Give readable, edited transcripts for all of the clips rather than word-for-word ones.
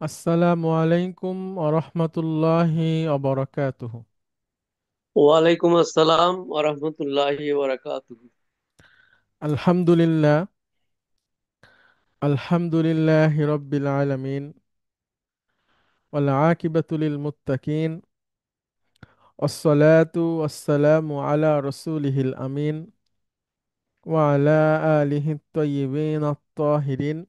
আসসালামু আলাইকুম আরহামতুল্লাহি অবরাকাতুহু। ওয়ালাইকুম আসসালাম ওরহমতুল্লাহি ওবরাকাতুহু। আলহামদুলিল্লাহ, আলহামদুলিল্লাহি রব্বিল আলামিন, ওয়াল আকিবাতু লিল মুত্তাকিন, ওয়াসসালাতু ওয়াসসালামু আলা রাসূলিহিল আমিন, ওয়া আলা আলিহি আত-তাইয়িবিন আত-তাহিরিন,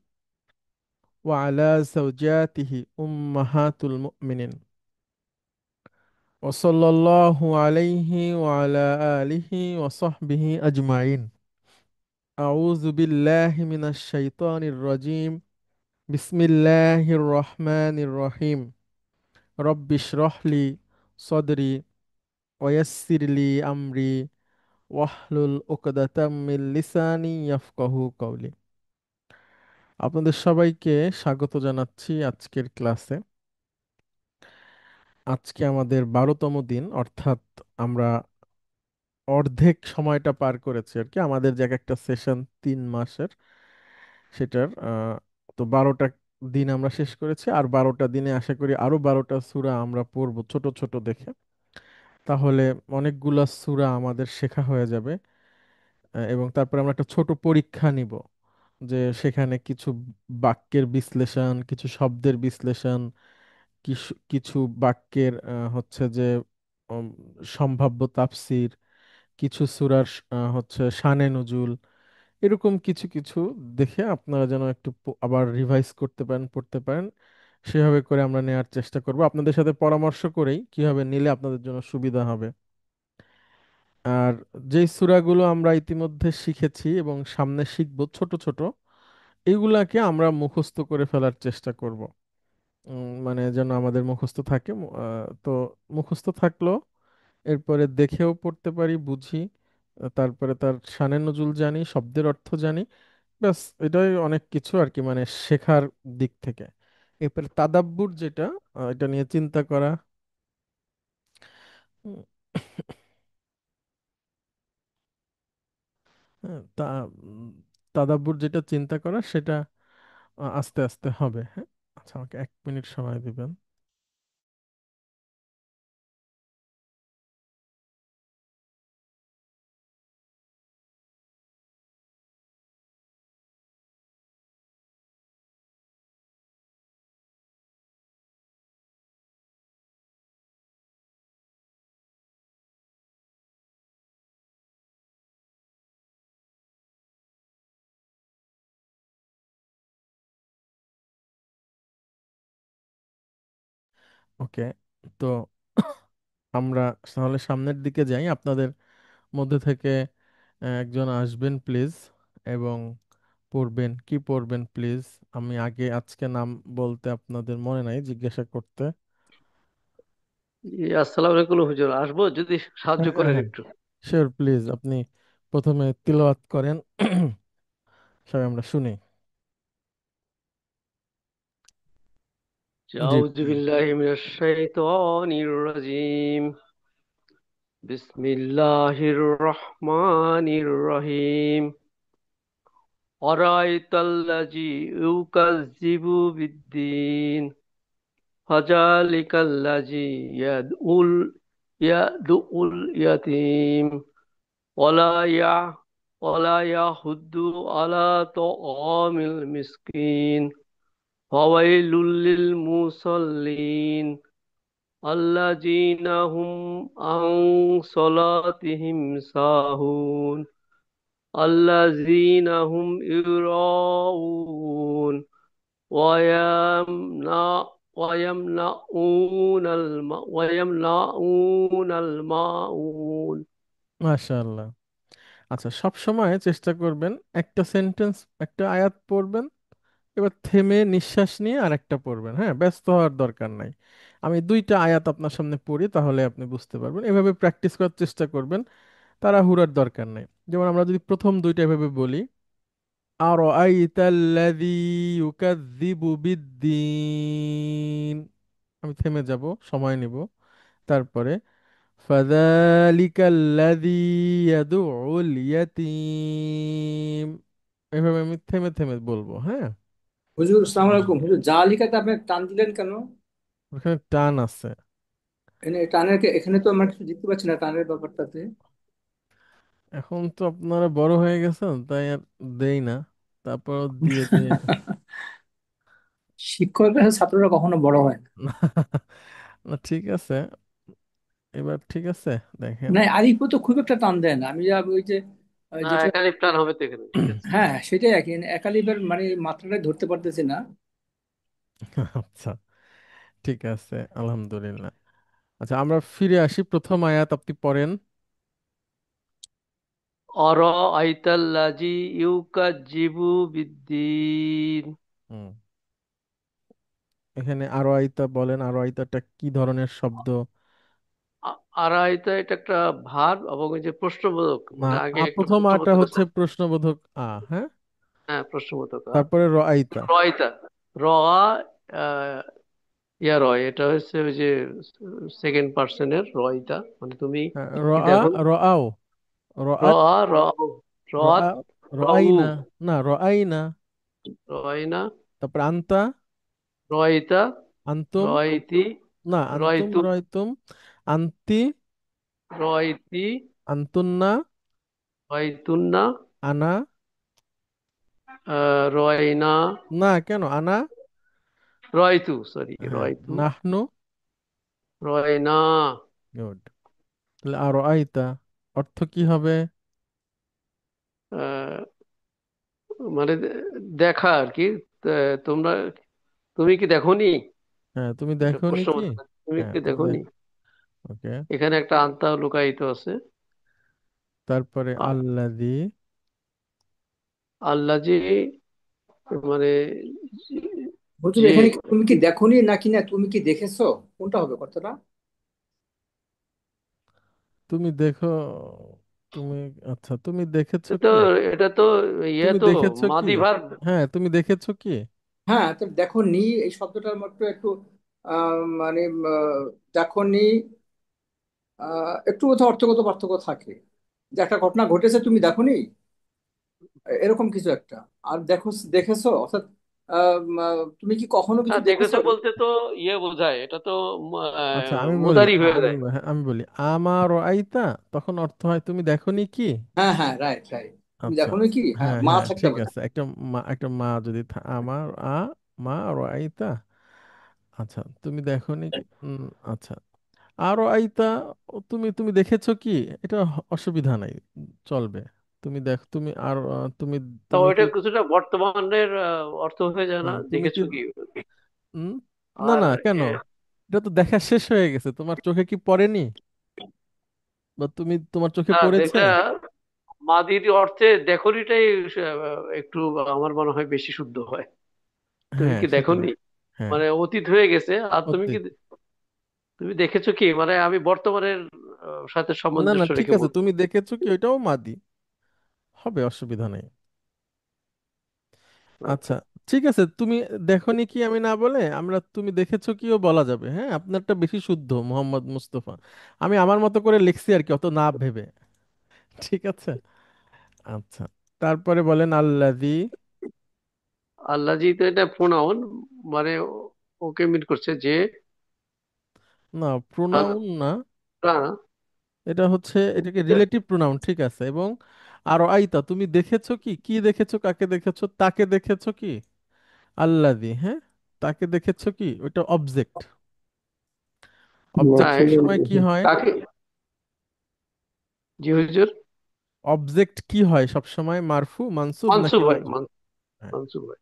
ওয়া আলা যাওজাতিহি উম্মাহাতুল মুমিনিন, ওয়া সাল্লাল্লাহু আলাইহি ওয়া আলা আলিহি ওয়া সাহবিহি আজমাইন। আউযু বিল্লাহি মিনাশ শাইতানির রাজীম। বিসমিল্লাহির রহমানির রহিম। রব্বিশ রহলি সদরি ওয়াইয়াসসিরলি আমরি ওয়াহলুল উকদাতাম মিন লিসানি ইয়াফকাহু কওলি। আপনাদের সবাইকে স্বাগত জানাচ্ছি আজকের ক্লাসে। আজকে আমাদের 12তম দিন, অর্থাৎ আমরা অর্ধেক সময়টা পার করেছি আর কি। আমাদের যে এক একটা সেশন 3 মাসের, সেটার তো 12টা দিন আমরা শেষ করেছি। আর 12টা দিনে আশা করি আরো 12টা সূরা আমরা পড়বো ছোট ছোট দেখে। তাহলে অনেকগুলা সূরা আমাদের শেখা হয়ে যাবে। এবং তারপরে আমরা একটা ছোট পরীক্ষা নিব, যে সেখানে কিছু বাক্যের বিশ্লেষণ, কিছু শব্দের বিশ্লেষণ, কিছু কিছু বাক্যের হচ্ছে যে উম, সম্ভাব্য তাফসীর, কিছু সূরার হচ্ছে শানে নুজুল, এরকম কিছু কিছু দেখে আপনারা যেন একটু আবার রিভাইজ করতে পারেন, পড়তে পারেন। সেভাবে করে আমরা নেওয়ার চেষ্টা করব, আপনাদের সাথে পরামর্শ করেই কিভাবে নিলে আপনাদের জন্য সুবিধা হবে। আর যেই সূরাগুলো আমরা ইতিমধ্যে শিখেছি এবং সামনে শিখব ছোট ছোট, এগুলাকে আমরা মুখস্থ করে ফেলার চেষ্টা করব। মানে যেন আমাদের মুখস্থ থাকে। তো মুখস্থ থাকলো, এরপরে দেখেও পড়তে পারি, বুঝি। তারপরে তার শানে নজুল জানি, শব্দের অর্থ জানি। ব্যাস, এটাই অনেক কিছু আর কি, মানে শেখার দিক থেকে। এরপরে তাদাব্বুর যেটা, এটা নিয়ে চিন্তা করা। হুম, হ্যাঁ, তাদাব্বুর যেটা চিন্তা করা, সেটা আস্তে আস্তে হবে। হ্যাঁ, আচ্ছা, আমাকে 1 মিনিট সময় দিবেন। ওকে, তো আমরা তাহলে সামনের দিকে যাই। আপনাদের মধ্যে থেকে একজন আসবেন প্লিজ, এবং পড়বেন। কি পড়বেন প্লিজ? আমি আগে আজকে নাম বলতে আপনাদের মনে নাই জিজ্ঞাসা করতে। জি, আসসালামু আলাইকুম হুজুর, আসবো যদি সাহায্য হ্যাঁ, করেন হ্যাঁ, একটু। শিওর, প্লিজ আপনি প্রথমে তিলাওয়াত করেন। সবাই আমরা শুনি। জি, আউযু প্লিজ। বিল্লাহি মিনাশ শাইতানির রাজিম। বিসমিল্লাহির রহমানির রহিম। আরাইতাল্লাযী ইউকাযযিবু বিদ্দীন ফাযালিকাল্লাযী ইয়াদউল ইয়াতীম ওয়ালা ইয়া ওয়ালা ইয়াহুদ্দু আলা তাআমিল মিসকিন। ফাওয়াইলুল লিল মুসাল্লিন আল্লাযীনা হুম আন সালাতিহিম সাহুন আল্লাযীনা হুম ইউরাউন ওয়ায়ামনা ওয়ায়ামনাউনাল মাউন। মাশাআল্লাহ। আচ্ছা, সব সময় চেষ্টা করবেন একটা সেন্টেন্স, একটা আয়াত পড়বেন, এবার থেমে নিঃশ্বাস নিয়ে আরেকটা পড়বেন। হ্যাঁ, ব্যস্ত হওয়ার দরকার নাই। আমি 2টা আয়াত আপনার সামনে পড়ি, তাহলে আপনি বুঝতে পারবেন। এভাবে প্র্যাকটিস করার চেষ্টা করবেন, তাড়াহুড়ার দরকার নেই। যেমন আমরা যদি প্রথম 2টা এভাবে বলি, আরাআইতাল্লাযী ইউকাযযিবু বিদ্দীন, আমি থেমে যাব, সময় নিব। তারপরে ফাযালিকাল্লাযী ইয়াদউল ইয়াতীম, এভাবে আমি থেমে থেমে বলবো। হ্যাঁ, হুজুর আসসালামু আলাইকুম। হুজুর, জালিকাতে আপনি টান দিলেন কেন? ওখানে টান আছে। এখানে তো আমরা কিছু দেখতে পাচ্ছি না টানের ব্যাপারটাতে। এখন তো আপনারা বড় হয়ে গেছেন, তাই আর দেই না, তারপর দিয়ে দিয়ে। শিক্ষকের কাছে ছাত্ররা কখনো বড় হয় না। না, ঠিক আছে, এবার ঠিক আছে, দেখেন। না, আরিফও তো খুব একটা টান দেয় না। আমি যা ওই যে না, যেটা, একাধিক প্ল্যান হবে তো এখানে, ঠিক আছে। হ্যাঁ সেটাই আর কি, একালিবের মানে মাত্রাটাই ধরতে পারতেছি না। আচ্ছা, ঠিক আছে, আলহামদুলিল্লাহ। আচ্ছা, আমরা ফিরে আসি, প্রথম আয়াত আপনি পড়েন। অর আইতাল্লাজি ইউকাজ্জিবু বিদ্দিন। হুম, এখানে আরো আইতা বলেন, আরো আইতাটা কি ধরনের শব্দ? আড়াইতা এটা একটা ভার এবং এই যে প্রশ্নবোধক, না, মানে আগে একটা প্রথম আটা প্রশ্নবোধক আছে। হচ্ছে প্রশ্নবোধক হ্যাঁ। হ্যাঁ, প্রশ্নবোধক তারপরে র আইতা। রয়তা, র আহ, ইয়া রয়, এটা হচ্ছে ওই যে সেকেন্ড পার্সনের রয়টা, মানে তুমি হ্যাঁ, কি দেখো। র আও, র র আত, র র রত আ, র রউ, আইনা, না র আইনা। রয়না, তারপর আন্তা, রয়তা, আন্তুম, রয়তি, না আন্তুম রয়তু, রয়তুম, আন্তি, রয়তি, আন্তুন্না, রয়তুন্না, আনা, রয়না, না কেন আনা, রয়তু, সরি, হ্যাঁ রয়তু, নাহনু। রয়না। গুড। তাহলে আরো আইতা অর্থ কি হবে? আহ, মানে দেখা আর কি। তা তোমরা, তুমি কি দেখোনি? হ্যাঁ, তুমি এটা দেখোনি প্রশ্ন কি? বোধ হয়। তুমি হ্যাঁ, কি তুমি দেখোনি? দেখ। ওকে। এখানে একটা আনতা লুকায়িত আছে। তারপরে আ- আল্লাদি। আল্লাহ জি, মানে হুজুর, যে, এখানে কি তুমি কি দেখোনি নাকি না তুমি কি দেখেছো, কোনটা হবে কথাটা? তুমি দেখো, তুমি, আচ্ছা তুমি দেখেছো এটা তো কি? এটা তো ইয়ে তুমি তো দেখেছো কি? মাদি ভার। হ্যাঁ, তুমি দেখেছো কি? হ্যাঁ, তো দেখোনি এই শব্দটার মাত্র একটু মানে দেখোনি একটু কোথাও অর্থগত পার্থক্য থাকে। যে একটা ঘটনা ঘটেছে, তুমি দেখোনি, এরকম কিছু একটা। আর দেখেছো অর্থাৎ তুমি কি কখনো কিছু হ্যাঁ, দেখেছো? দেখেছো বলতে তো ইয়ে বোঝায়, এটা তো আচ্ছা, আমি বলি, মুদারি হয়ে যায়। আমি বলি আমার আইতা, তখন অর্থ হয় তুমি দেখোনি কি। হ্যাঁ হ্যাঁ, রাইট রাইট। তুমি আচ্ছা, দেখোনি কি, হ্যাঁ হ্যাঁ মা হ্যাঁ, থাকতে ঠিক পারে। আছে, একটা মা যদি আমার মা আর আইতা। আচ্ছা, তুমি দেখোনি কি, আচ্ছা, আরো আইতা, তুমি তুমি দেখেছো কি, এটা অসুবিধা নাই, চলবে। তুমি দেখ, তুমি আর তুমি, তো তুমি ওইটা কি, কিছুটা বর্তমানের অর্থ হয়ে যায় না, তুমি কি, দেখেছো কি। উম, না আর না কেন, এ, এটা তো দেখা শেষ হয়ে গেছে, তোমার চোখে কি পড়েনি, বা তুমি তোমার চোখে না, পড়েছে? এটা মাদির অর্থে দেখোনিটাই একটু আমার মনে হয় বেশি শুদ্ধ হয়। তুমি হ্যাঁ কি সেটাই, দেখোনি, হ্যাঁ, মানে অতীত হয়ে গেছে। আর তুমি কি, অতীত। তুমি দেখেছো কি, মানে আমি বর্তমানের সাথে না না, সামঞ্জস্য ঠিক রেখে আছে, বলছি। তুমি দেখেছো কি ওইটাও মাদি হবে, অসুবিধা নেই। আচ্ছা, ঠিক আছে, তুমি দেখোনি কি আমি না বলে আমরা তুমি দেখেছো কিও বলা যাবে, হ্যাঁ, আপনারটা বেশি শুদ্ধ, মোহাম্মদ মুস্তফা। আমি আমার মতো করে লিখছি আর কি, অত না ভেবে। ঠিক আছে। আচ্ছা, তারপরে বলেন আল্লাযী। আল্লাহ জি তো এটা প্রোনাউন, মানে ওকে মিন করছে যে, না, তার- প্রোনাউন না, তার- এটা হচ্ছে, এটাকে রিলেটিভ প্রোনাউন, ঠিক আছে। এবং আরো আইতা, তুমি দেখেছো কি, কি দেখেছো, কাকে দেখেছো, তাকে দেখেছো কি, আল্লাযী, হ্যাঁ, তাকে দেখেছো কি, ওইটা অবজেক্ট। অবজেক্ট হ্যাঁ, সবসময় কি হয়? কাকে, জি হুজুর। অবজেক্ট কি হয় সবসময়, মারফু, মানসুব মানসুব নাকি ভাই, মাজরুর? হ্যাঁ, মানসুব ভাই।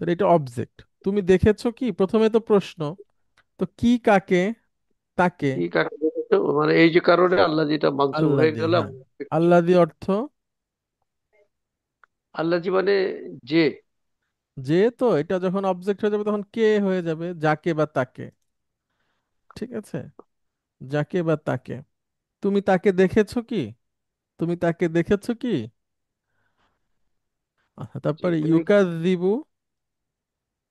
তো এটা অবজেক্ট। তুমি দেখেছো কি, প্রথমে তো প্রশ্ন, তো কি কাকে, তাকে। কি কাকে দেখেছো, মানে এই যে কারণে আল্লাহ যেটা মানসুব হয়ে আল্লাদি, গেল। হ্যাঁ, আল্লাদি অর্থ আল্লাহ জি মানে যে, যে, তো এটা যখন অবজেক্ট হয়ে যাবে তখন কে হয়ে যাবে, যাকে বা তাকে, ঠিক আছে, যাকে বা তাকে। তুমি তাকে দেখেছো কি, তুমি তাকে দেখেছো কি। আচ্ছা, যে তারপরে তুমি ইউকাযযিবু।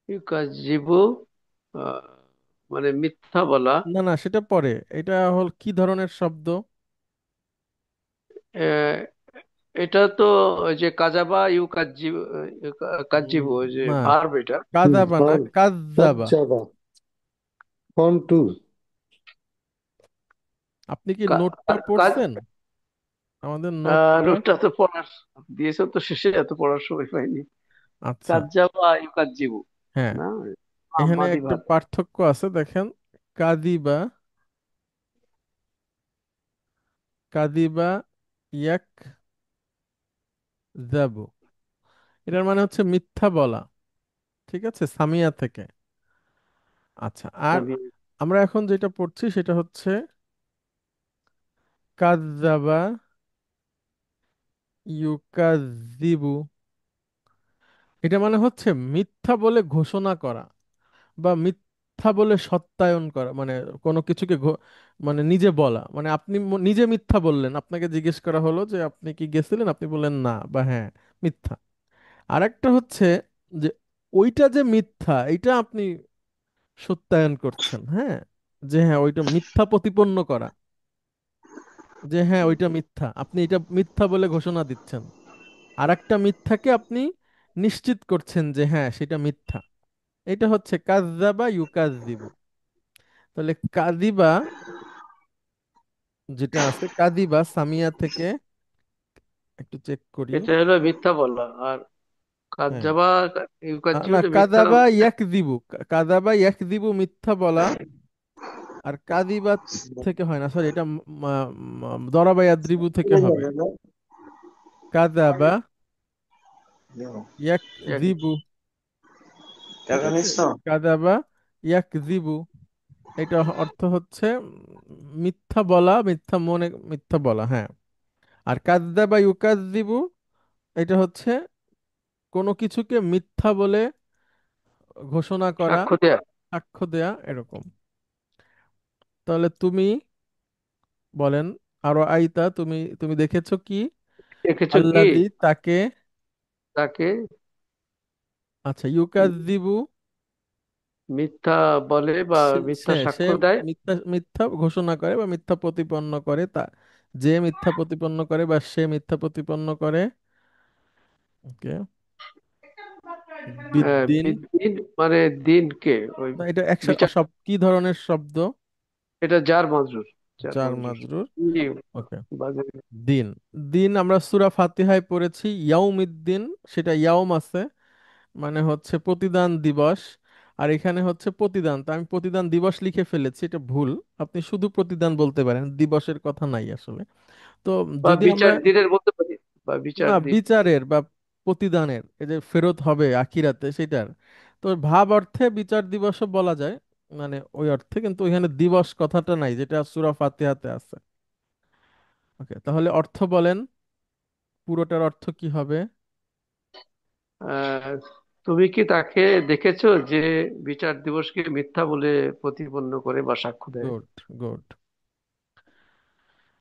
ইউকাজ্জিবু, আহ, মানে মিথ্যা বলা। না না, সেটা পরে, এটা হল কি ধরনের শব্দ? এটা তো ওই যে কাজাবা ইউ উম, কাজিবু, ওই যে না, ভার্ব এটা। কাদাবা না, ভার্ব। কাজ্জাবা। কাজ্জাবা। Form two. আপনি কি কা- নোটটা কাজ পড়ছেন, আমাদের নোটটা? নোটটা তো পড়ার দিয়েছে তো, শেষে এত পড়ার সময় পাইনি। আচ্ছা, কাজাবা ইউ কাজিবু, হ্যাঁ, না? এখানে মাদি একটা ভার্ব। পার্থক্য আছে দেখেন। কাদিবা, কাদিবা ইয়াক যাবু, এটার মানে হচ্ছে মিথ্যা বলা। ঠিক আছে, সামিয়া থেকে। আচ্ছা, আর আমরা এখন যেটা পড়ছি সেটা হচ্ছে কাযযাবা ইউকাযযিবু। এটা মানে হচ্ছে মিথ্যা বলে ঘোষণা করা বা মিথ্যা বলে সত্যায়ন করা, মানে কোনো কিছুকে মানে নিজে বলা, মানে আপনি নিজে মিথ্যা বললেন, আপনাকে জিজ্ঞেস করা হলো যে আপনি কি গেছিলেন, আপনি বললেন না বা হ্যাঁ, মিথ্যা। আরেকটা হচ্ছে যে ওইটা যে মিথ্যা এটা আপনি সত্যায়ন করছেন, হ্যাঁ, যে হ্যাঁ ওইটা মিথ্যা প্রতিপন্ন করা, যে হ্যাঁ ওইটা মিথ্যা, আপনি এটা মিথ্যা বলে ঘোষণা দিচ্ছেন। আর একটা মিথ্যাকে আপনি নিশ্চিত করছেন যে হ্যাঁ সেটা মিথ্যা। এটা হচ্ছে কাযযাবা ইউকাযযিবু। তাহলে কাযিবা যেটা আছে, কাযিবা সামিয়া থেকে, একটু চেক করি। এটা হলো মিথ্যা বলা, আর হ্যাঁ, কাজাবা ইউ কাজিবু না, এটা মিথ্যা। কাযাবা ইয়াকযিবু, কাযাবা ইয়াকযিবু মিথ্যা বলা। আর কাযিবা থেকে হয় না, সরি, এটা দরাবা ইয়াদ্রিবু থেকে হবে। কাযাবা ইয়াকযিবু, ঠিক আছে, কাযাবা ইয়াকযিবু, এটা অর্থ হচ্ছে মিথ্যা বলা, মিথ্যা মনে, মিথ্যা বলা, হ্যাঁ। আর কাযযাবা ইউকাযযিবু, এটা হচ্ছে কোনো কিছুকে মিথ্যা বলে ঘোষণা করা, সাক্ষ্য দেয়া। সাক্ষ্য দেয়া, এরকম। তাহলে তুমি বলেন, আরো আইতা, তুমি তুমি দেখেছো কি? দেখেছো কি? আল্লাযী তাকে, তাকে আচ্ছা, ইউকাযযিবু, মিথ্যা বলে বা সে সে মিথ্যা সে সাক্ষ্য দেয়। মিথ্যা মিথ্যা ঘোষণা করে বা মিথ্যা প্রতিপন্ন করে, তা যে মিথ্যা প্রতিপন্ন করে বা সে মিথ্যা প্রতিপন্ন করে। ওকে, বিদ্দিন। দিন মানে দিনকে, ওই না, এটা একসাথে বিচার। সব কি ধরনের শব্দ? এটা জার মাজরুর, জার জার মাজরুর। মাজরুর। ই ওকে, বাজে। দিন। দিন আমরা সূরা ফাতিহায় পড়েছি ইয়াউমিদ্দিন, সেটা ইয়াউম আছে, মানে হচ্ছে প্রতিদান দিবস। আর এখানে হচ্ছে প্রতিদান, তো আমি প্রতিদান দিবস লিখে ফেলেছি, এটা ভুল। আপনি শুধু প্রতিদান বলতে পারেন, দিবসের কথা নাই আসলে। তো বা যদি আমরা, বিচার দিনের বলতে পারি, বা বিচার না, দিন। বিচারের বা প্রতিদানের, এই যে ফেরত হবে আখিরাতে সেটার, তো ভাব অর্থে বিচার দিবসও বলা যায়, মানে ওই অর্থে, কিন্তু ওইখানে দিবস কথাটা নাই যেটা সূরা ফাতিহাতে আছে। ওকে, তাহলে অর্থ বলেন, পুরোটার অর্থ কি হবে? আহ, তুমি কি তাকে দেখেছো যে বিচার দিবসকে মিথ্যা বলে প্রতিপন্ন করে বা সাক্ষ্য দেয়? Good, good.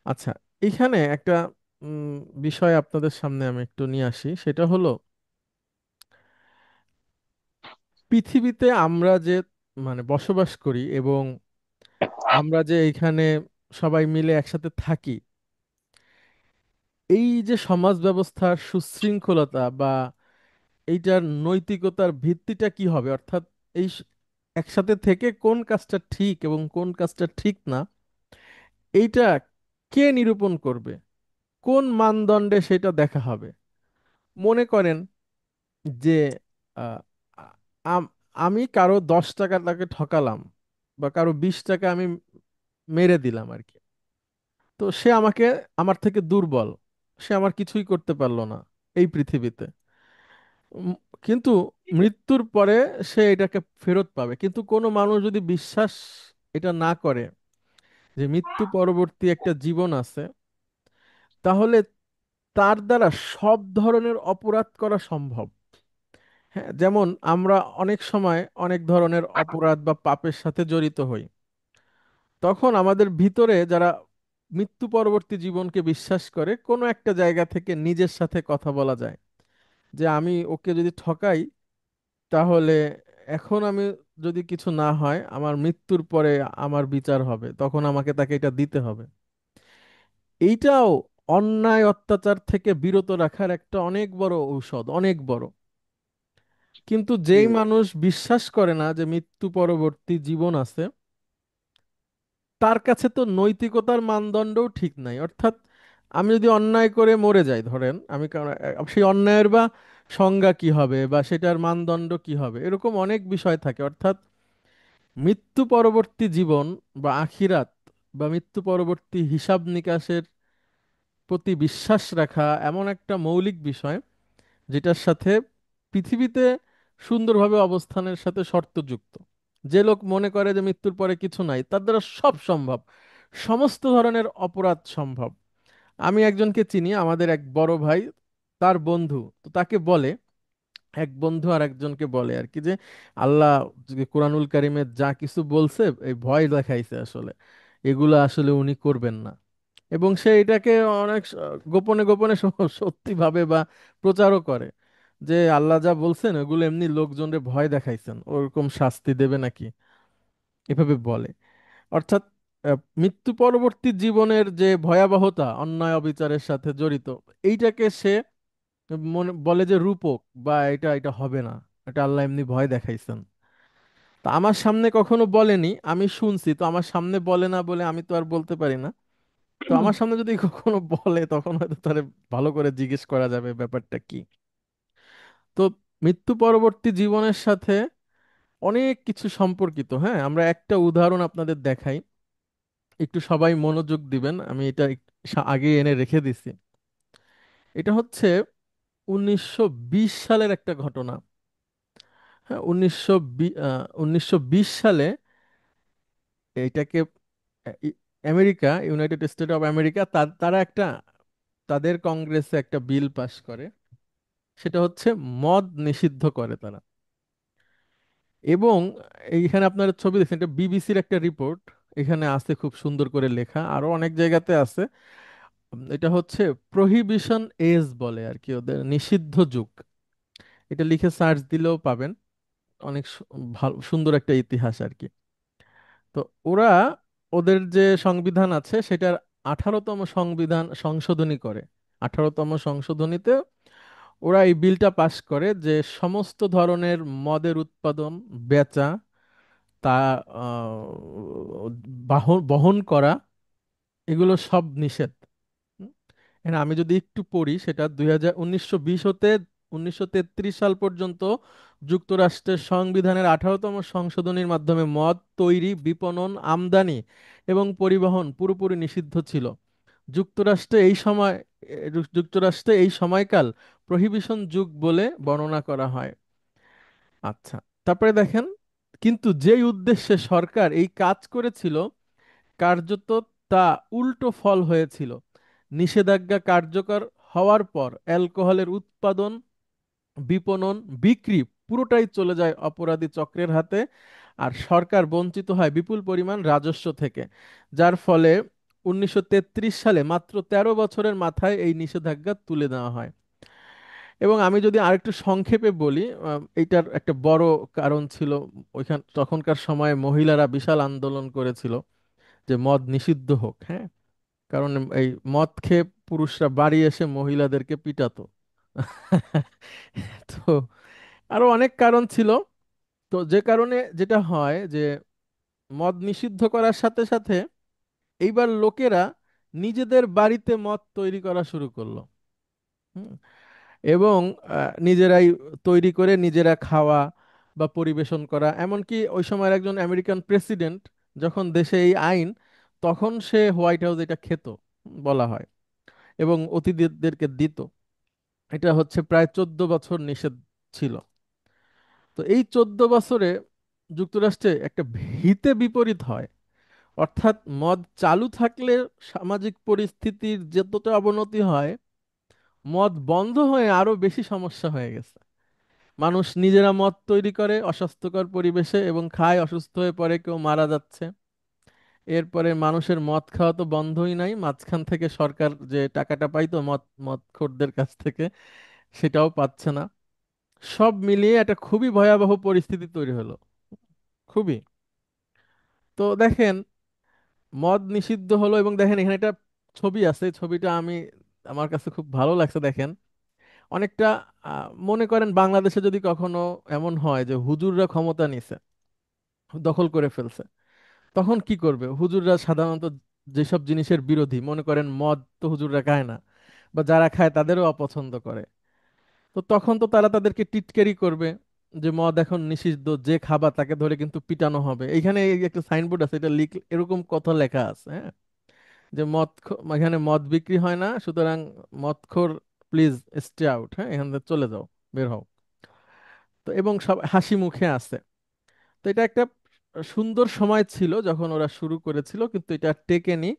আচ্ছা, এখানে একটা উম, বিষয় আপনাদের সামনে আমি একটু নিয়ে আসি, সেটা হলো পৃথিবীতে আমরা যে মানে বসবাস করি এবং আমরা যে এখানে সবাই মিলে একসাথে থাকি, এই যে সমাজ ব্যবস্থার সুশৃঙ্খলতা বা এইটার নৈতিকতার ভিত্তিটা কি হবে, অর্থাৎ এই একসাথে থেকে কোন কাজটা ঠিক এবং কোন কাজটা ঠিক না, এইটা কে নিরূপণ করবে, কোন মানদণ্ডে সেটা দেখা হবে? মনে করেন যে আহ, আ- আমি কারো 10 টাকা তাকে ঠকালাম বা কারো 20 টাকা আমি মেরে দিলাম আর কি। তো সে আমাকে, আমার থেকে দুর্বল, সে আমার কিছুই করতে পারলো না এই পৃথিবীতে। উম, কিন্তু মৃত্যুর পরে সে এটাকে ফেরত পাবে, কিন্তু কোনো মানুষ যদি বিশ্বাস এটা না করে যে মৃত্যু পরবর্তী একটা জীবন আছে, তাহলে তার দ্বারা সব ধরনের অপরাধ করা সম্ভব। হ্যাঁ, যেমন আমরা অনেক সময় অনেক ধরনের অপরাধ বা পাপের সাথে জড়িত হই, তখন আমাদের ভিতরে যারা মৃত্যু পরবর্তী জীবনকে বিশ্বাস করে, কোনো একটা জায়গা থেকে নিজের সাথে কথা বলা যায় যে আমি ওকে যদি ঠকাই, তাহলে এখন আমি, যদি কিছু না হয় আমার মৃত্যুর পরে আমার বিচার হবে, তখন আমাকে তাকে এটা দিতে হবে। এইটাও অন্যায় অত্যাচার থেকে বিরত রাখার একটা অনেক বড় ঔষধ, অনেক বড়। কিন্তু যেই হুম। মানুষ বিশ্বাস করে না যে মৃত্যু পরবর্তী জীবন আছে, তার কাছে তো নৈতিকতার মানদণ্ডও ঠিক নাই। অর্থাৎ আমি যদি অন্যায় করে মরে যাই, ধরেন আমি সেই অন্যায়ের বা সংজ্ঞা কি হবে বা সেটার মানদণ্ড কি হবে, এরকম অনেক বিষয় থাকে। অর্থাৎ মৃত্যু পরবর্তী জীবন বা আখিরাত বা মৃত্যু পরবর্তী হিসাব নিকাশের প্রতি বিশ্বাস রাখা এমন একটা মৌলিক বিষয় যেটার সাথে পৃথিবীতে সুন্দরভাবে অবস্থানের সাথে শর্তযুক্ত। যে লোক মনে করে যে মৃত্যুর পরে কিছু নাই, তার দ্বারা সব সম্ভব, সমস্ত ধরনের অপরাধ সম্ভব। আমি একজনকে চিনি, আমাদের এক বড় ভাই, তার বন্ধু, তো তাকে বলে, এক বন্ধু আর একজনকে বলে আর কি যে আল্লাহ যে কোরআনুল কারিমে যা কিছু বলছে এই ভয় দেখাইছে আসলে, এগুলো আসলে উনি করবেন না। এবং সে এটাকে অনেক গোপনে গোপনে সত্যি ভাবে বা প্রচারও করে যে আল্লাহ যা বলছেন ওগুলো এমনি লোকজনের ভয় দেখাইছেন, ওরকম শাস্তি দেবে নাকি, এভাবে বলে। অর্থাৎ মৃত্যু পরবর্তী জীবনের যে ভয়াবহতা অন্যায় অবিচারের সাথে জড়িত, এইটাকে সে মনে বলে যে রূপক, বা এটা এটা হবে না, এটা আল্লাহ এমনি ভয় দেখাইছেন। তা আমার সামনে কখনো বলেনি, আমি শুনছি, তো আমার সামনে বলে না বলে আমি তো আর বলতে পারি না। তো আমার সামনে যদি কখনো বলে তখন হয়তো তাহলে ভালো করে জিজ্ঞেস করা যাবে ব্যাপারটা কি। তো মৃত্যু পরবর্তী জীবনের সাথে অনেক কিছু সম্পর্কিত। হ্যাঁ, আমরা একটা উদাহরণ আপনাদের দেখাই, একটু সবাই মনোযোগ দিবেন, আমি এটা আগে এনে রেখে দিছি। এটা হচ্ছে 1920 সালের একটা ঘটনা। হ্যাঁ, 1920 সালে এটাকে America, United state of America, তারা একটা, তাদের কংগ্রেসে একটা বিল পাস করে। সেটা হচ্ছে মদ নিষিদ্ধ করে তারা। এবং এইখানে আপনার ছবি দেখছেন, এটা বিবিসির একটা রিপোর্ট, এখানে আছে খুব সুন্দর করে লেখা, আরো অনেক জায়গাতে আছে। এটা হচ্ছে প্রহিবিশন এজ বলে আর কি, ওদের নিষিদ্ধ যুগ। এটা লিখে সার্চ দিলেও পাবেন। অনেক ভালো সুন্দর একটা ইতিহাস আর কি। তো ওরা ওদের যে সংবিধান আছে সেটার 18তম সংবিধান সংশোধনী করে। 18তম সংশোধনীতে ওরা এই বিলটা পাস করে যে সমস্ত ধরনের মদের উৎপাদন, বেচা, তা বহন বহন করা, এগুলো সব নিষেধ। হুম? এখানে আমি যদি একটু পড়ি, সেটা 1920 হতে 1933 সাল পর্যন্ত যুক্তরাষ্ট্রের সংবিধানের 18তম সংশোধনীর মাধ্যমে মদ তৈরি, বিপণন, আমদানি এবং পরিবহন পুরোপুরি নিষিদ্ধ ছিল। যুক্তরাষ্ট্রে এই সময় যুক্তরাষ্ট্রে এই সময়কাল প্রহিবিশন যুগ বলে বর্ণনা করা হয়। আচ্ছা, তারপরে দেখেন, কিন্তু যেই উদ্দেশ্যে সরকার এই কাজ করেছিল, কার্যত তা উল্টো ফল হয়েছিল। নিষেধাজ্ঞা কার্যকর হওয়ার পর অ্যালকোহলের উৎপাদন, বিপণন, বিক্রি পুরোটাই চলে যায় অপরাধী চক্রের হাতে, আর সরকার বঞ্চিত হয় বিপুল পরিমাণ রাজস্ব থেকে। যার ফলে 1933 সালে মাত্র 13 বছরের মাথায় এই নিষেধাজ্ঞা তুলে নেওয়া হয়। এবং আমি যদি আরেকটু সংক্ষেপে বলি, এইটার একটা বড় কারণ ছিল, ওইখান তখনকার সময়ে মহিলারা বিশাল আন্দোলন করেছিল যে মদ নিষিদ্ধ হোক। হ্যাঁ, কারণ এই মদ খেয়ে পুরুষরা বাড়ি এসে মহিলাদেরকে পিটাতো। তো আরো অনেক কারণ ছিল। তো যে কারণে যেটা হয় যে মদ নিষিদ্ধ করার সাথে সাথে এইবার লোকেরা নিজেদের বাড়িতে মদ তৈরি করা শুরু করলো। হুম, এবং নিজেরাই তৈরি করে নিজেরা খাওয়া বা পরিবেশন করা। এমনকি ওই সময়ের একজন আমেরিকান প্রেসিডেন্ট যখন দেশে এই আইন, তখন সে হোয়াইট হাউস এটা খেত, বলা হয়, এবং অতিথিদেরকে দিত। এটা হচ্ছে প্রায় 14 বছর নিষেধ ছিল। তো এই 14 বছরে যুক্তরাষ্ট্রে একটা হিতে বিপরীত হয়। অর্থাৎ মদ চালু থাকলে সামাজিক পরিস্থিতির যতটা অবনতি হয়, মদ বন্ধ হয়ে আরো বেশি সমস্যা হয়ে গেছে। মানুষ নিজেরা মদ তৈরি করে অস্বাস্থ্যকর পরিবেশে এবং খায়, অসুস্থ হয়ে পড়ে, কেউ মারা যাচ্ছে। এরপরে মানুষের মদ খাওয়া তো বন্ধই নাই, মাঝখান থেকে সরকার যে টাকাটা পাইতো মদখোরদের কাছ থেকে, সেটাও পাচ্ছে না। সব মিলিয়ে একটা খুবই ভয়াবহ পরিস্থিতি তৈরি হলো, খুবই। তো দেখেন, মদ নিষিদ্ধ হলো এবং দেখেন এখানে একটা ছবি আছে, ছবিটা আমি আমার কাছে খুব ভালো লাগছে। দেখেন, অনেকটা মনে করেন বাংলাদেশে যদি কখনো এমন হয় যে হুজুররা ক্ষমতা নিছে, দখল করে ফেলছে, তখন কি করবে হুজুররা? সাধারণত যেসব জিনিসের বিরোধী, মনে করেন মদ তো হুজুররা খায় না, বা যারা খায় তাদেরও অপছন্দ করে, তো তখন তো তারা তাদেরকে টিটকারি করবে যে মদ এখন নিষিদ্ধ, যে খাবা তাকে ধরে কিন্তু পিটানো হবে। এইখানে এই একটা সাইনবোর্ড আছে, এটা লিখ, এরকম কথা লেখা আছে, হ্যাঁ, যে এখানে মদ বিক্রি হয় না, সুতরাং মদখোর প্লিজ স্টে আউট, হ্যাঁ, এখান থেকে চলে যাও, বের হও। তো এবং সব হাসি মুখে আছে। তো এটা একটা সুন্দর সময় ছিল যখন ওরা শুরু করেছিল, কিন্তু এটা টেকেনি,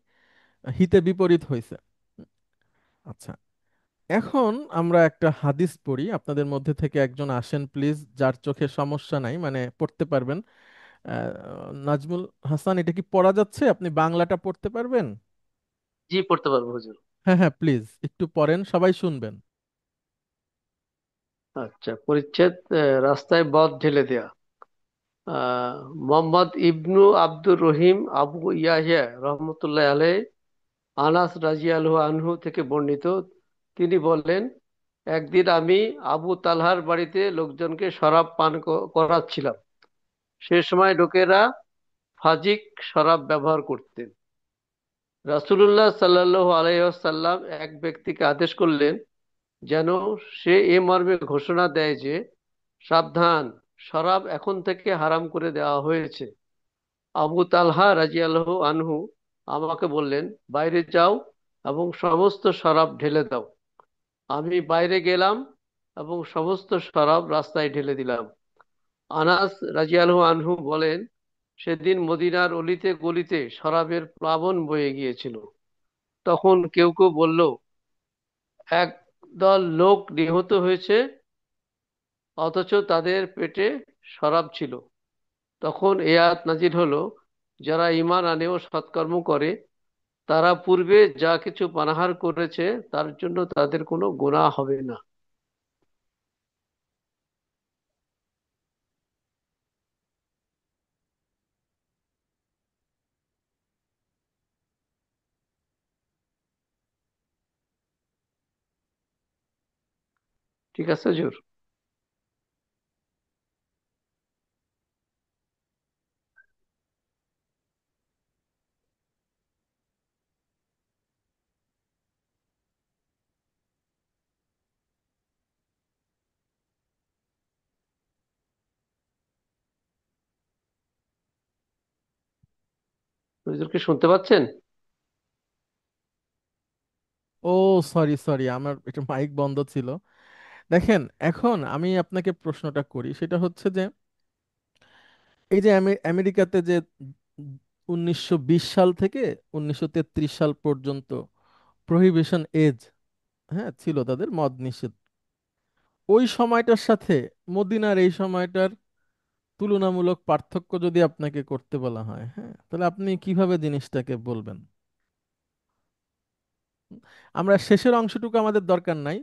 হিতে বিপরীত হয়েছে। আচ্ছা, এখন আমরা একটা হাদিস পড়ি, আপনাদের মধ্যে থেকে একজন আসেন প্লিজ, যার চোখে সমস্যা নাই, মানে পড়তে পারবেন। আহ, নাজমুল হাসান, এটা কি পড়া যাচ্ছে? আপনি বাংলাটা পড়তে পারবেন? জি, পড়তে পারবো হুজুর। হ্যাঁ হ্যাঁ, প্লিজ একটু পড়েন, সবাই শুনবেন। আচ্ছা, পরিচ্ছেদ রাস্তায় মদ ঢেলে দেয়া। আহ মোহাম্মদ ইবনু আব্দুর রহিম আবু ইয়াহিয়া রহমতুল্লাহ আলাই আনাস রাজিয়াল্লাহু আনহু থেকে বর্ণিত, তিনি বলেন, একদিন আমি আবু তালহার বাড়িতে লোকজনকে শরাব পান করাচ্ছিলাম। সে সময় লোকেরা ফাজিক শরাব ব্যবহার করতেন। রাসূলুল্লাহ সাল্লাল্লাহু আলাইহি ওয়াসাল্লাম এক ব্যক্তিকে আদেশ করলেন যেন সে এ মর্মে ঘোষণা দেয় যে, সাবধান, শরাব এখন থেকে হারাম করে দেওয়া হয়েছে। আবু তালহা রাজিয়াল্লাহু আনহু আমাকে বললেন, বাইরে যাও এবং সমস্ত শরাব ঢেলে দাও। আমি বাইরে গেলাম এবং সমস্ত শরাব রাস্তায় ঢেলে দিলাম। আনাস রাজিয়াল্লাহু আনহু বলেন, সেদিন মদিনার অলিতে গলিতে শরাবের প্লাবন বয়ে গিয়েছিল। তখন কেউ কেউ বলল, এক দল লোক নিহত হয়েছে, অথচ তাদের পেটে শরাব ছিল। তখন এ আয়াত নাজিল হলো, যারা ঈমান আনে ও সৎকর্ম করে, তারা পূর্বে যা কিছু পানাহার করেছে তার জন্য তাদের কোনো গুনাহ হবে না। ঠিক আছে হুজুর? হুজুর কি শুনতে পাচ্ছেন? ও, সরি সরি, আমার এটা মাইক বন্ধ ছিল। দেখেন, এখন আমি আপনাকে প্রশ্নটা করি, সেটা হচ্ছে যে এই যে আমেরিকাতে যে 1920 সাল থেকে 1933 সাল পর্যন্ত প্রহিবিশন এজ, হ্যাঁ, ছিল তাদের মদ নিষেধ, ওই সময়টার সাথে মদিনার এই সময়টার তুলনামূলক পার্থক্য যদি আপনাকে করতে বলা হয়, হ্যাঁ, তাহলে আপনি কিভাবে জিনিসটাকে বলবেন? আমরা শেষের অংশটুকু আমাদের দরকার নাই,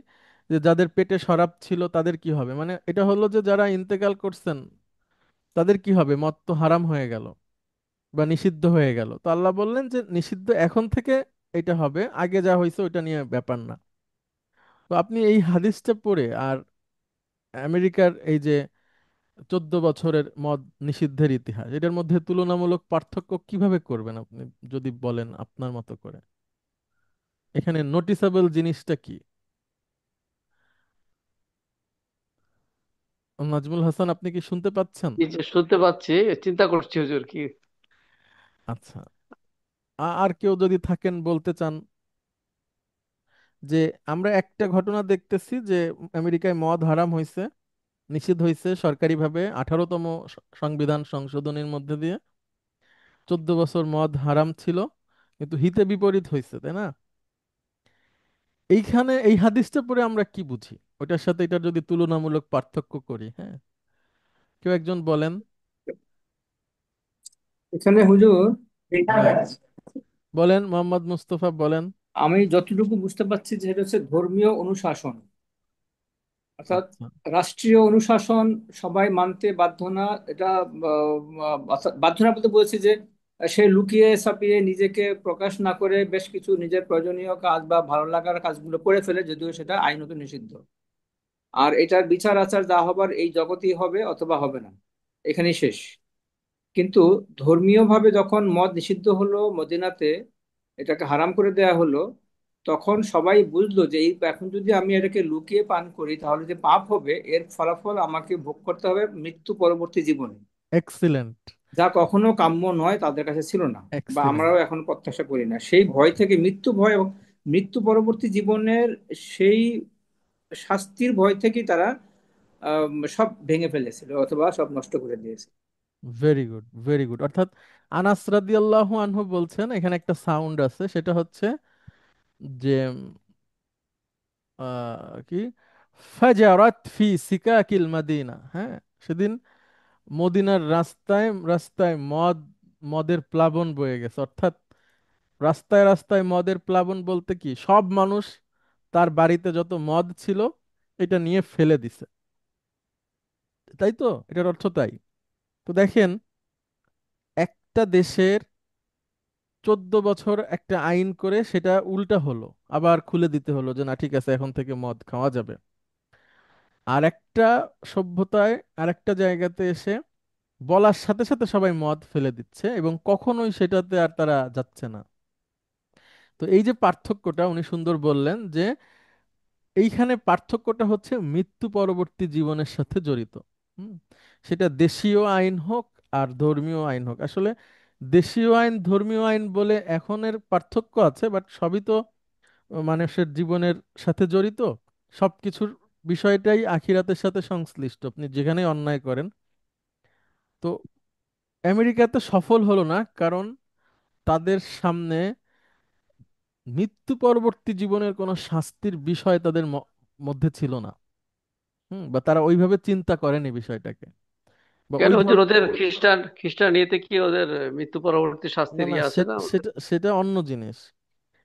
যে যাদের পেটে শরাব ছিল তাদের কি হবে, মানে এটা হলো যে যারা ইন্তেকাল করছেন তাদের কি হবে? মদ তো হারাম হয়ে গেল বা নিষিদ্ধ হয়ে গেল, তো আল্লাহ বললেন যে নিষিদ্ধ এখন থেকে এটা হবে, আগে যা হয়েছে ওইটা নিয়ে ব্যাপার না। তো আপনি এই হাদিসটা পড়ে আর আমেরিকার এই যে 14 বছরের মদ নিষিদ্ধের ইতিহাস, এটার মধ্যে তুলনামূলক পার্থক্য কিভাবে করবেন আপনি, যদি বলেন আপনার মতো করে, এখানে নোটিসেবল জিনিসটা কি? নাজমুল হাসান, আপনি কি শুনতে পাচ্ছেন? এই যে শুনতে পাচ্ছি, চিন্তা করছি হুজুর কি। আচ্ছা, আর কেউ যদি থাকেন বলতে চান, যে আমরা একটা ঘটনা দেখতেছি যে আমেরিকায় মদ হারাম হয়েছে, নিষিদ্ধ হয়েছে সরকারিভাবে 18তম সংবিধান সংশোধনীর মধ্যে দিয়ে। 14 বছর মদ হারাম ছিল, কিন্তু হিতে বিপরীত হয়েছে, তাই না? এইখানে এই হাদিসটা পড়ে আমরা কি বুঝি, ওটার সাথে এটার যদি তুলনামূলক পার্থক্য করি, হ্যাঁ, কেউ একজন বলেন। এখানে হুজুর, হ্যাঁ, বলেন মোহাম্মদ মুস্তফা, বলেন। আমি যতটুকু বুঝতে পারছি যে এটা হচ্ছে ধর্মীয় অনুশাসন, অর্থাৎ আচ্ছা, রাষ্ট্রীয় অনুশাসন সবাই মানতে বাধ্য না। এটা অর্থাৎ বাধ্য না বলতে বলছি যে সে লুকিয়ে ছাপিয়ে নিজেকে প্রকাশ না করে বেশ কিছু নিজের প্রয়োজনীয় কাজ বা ভালো লাগার কাজগুলো করে ফেলে, যদিও সেটা আইনত নিষিদ্ধ। আর এটার বিচার আচার যা হবার এই জগতেই হবে অথবা হবে না, এখানেই শেষ। কিন্তু ধর্মীয় ভাবে যখন মদ নিষিদ্ধ হলো মদিনাতে, এটাকে হারাম করে দেয়া হলো, তখন সবাই বুঝলো যে এই এখন যদি আমি এটাকে লুকিয়ে পান করি তাহলে যে পাপ হবে, এর ফলাফল আমাকে ভোগ করতে হবে মৃত্যু পরবর্তী জীবনে, এক্সিলেন্ট। যা কখনো কাম্য নয়, তাদের কাছে ছিল না, বা এক্সিলেন্ট। আমরাও এখন প্রত্যাশা করি না। সেই ভয় থেকে, মৃত্যু ভয় এবং মৃত্যু পরবর্তী জীবনের সেই শাস্তির ভয় থেকেই তারা সব ভেঙে ফেলেছিল অথবা সব নষ্ট করে দিয়েছে। Very good, very good. অর্থাৎ আনাস রাদিয়াল্লাহু আনহু বলছেন, এখানে একটা সাউন্ড আছে, সেটা হচ্ছে যে কি, ফাজারাত ফি সিকাকিল মাদিনা। হ্যাঁ, সেদিন মদিনার রাস্তায় রাস্তায় মদের প্লাবন বয়ে গেছে। অর্থাৎ রাস্তায় রাস্তায় মদের প্লাবন বলতে কি, সব মানুষ তার বাড়িতে যত মদ ছিল এটা নিয়ে ফেলে দিছে। তাই তো, এটার অর্থ তাই। তো দেখেন, একটা দেশের 14 বছর একটা আইন করে সেটা উল্টা হলো, আবার খুলে দিতে হলো যে না ঠিক আছে এখন থেকে মদ খাওয়া যাবে। আর একটা সভ্যতায় আর একটা জায়গাতে এসে বলার সাথে সাথে সবাই মদ ফেলে দিচ্ছে এবং কখনোই সেটাতে আর তারা যাচ্ছে না। তো এই যে পার্থক্যটা উনি সুন্দর বললেন যে এইখানে পার্থক্যটা হচ্ছে মৃত্যু পরবর্তী জীবনের সাথে জড়িত। হুম, সেটা দেশীয় আইন হোক আর ধর্মীয় আইন হোক। আসলে দেশীয় আইন ধর্মীয় আইন বলে এখনের পার্থক্য আছে, বাট সবই তো মানুষের জীবনের সাথে জড়িত। সবকিছুর বিষয়টাই আখিরাতের সাথে সংশ্লিষ্ট, আপনি যেখানেই অন্যায় করেন। তো আমেরিকাতে সফল হলো না কারণ তাদের সামনে মৃত্যু পরবর্তী জীবনের কোনো শাস্তির বিষয় তাদের মধ্যে ছিল না। বা তারা ওইভাবে চিন্তা করেনি বিষয়টাকে, বা কেন ওই ধর। হুজুর, ওদের খ্রিস্টান খ্রিস্টান ইয়েতে কি ওদের মৃত্যু পরবর্তী না শাস্তির না, ইয়ে আছে না ওদের? সেটা সেটা অন্য জিনিস।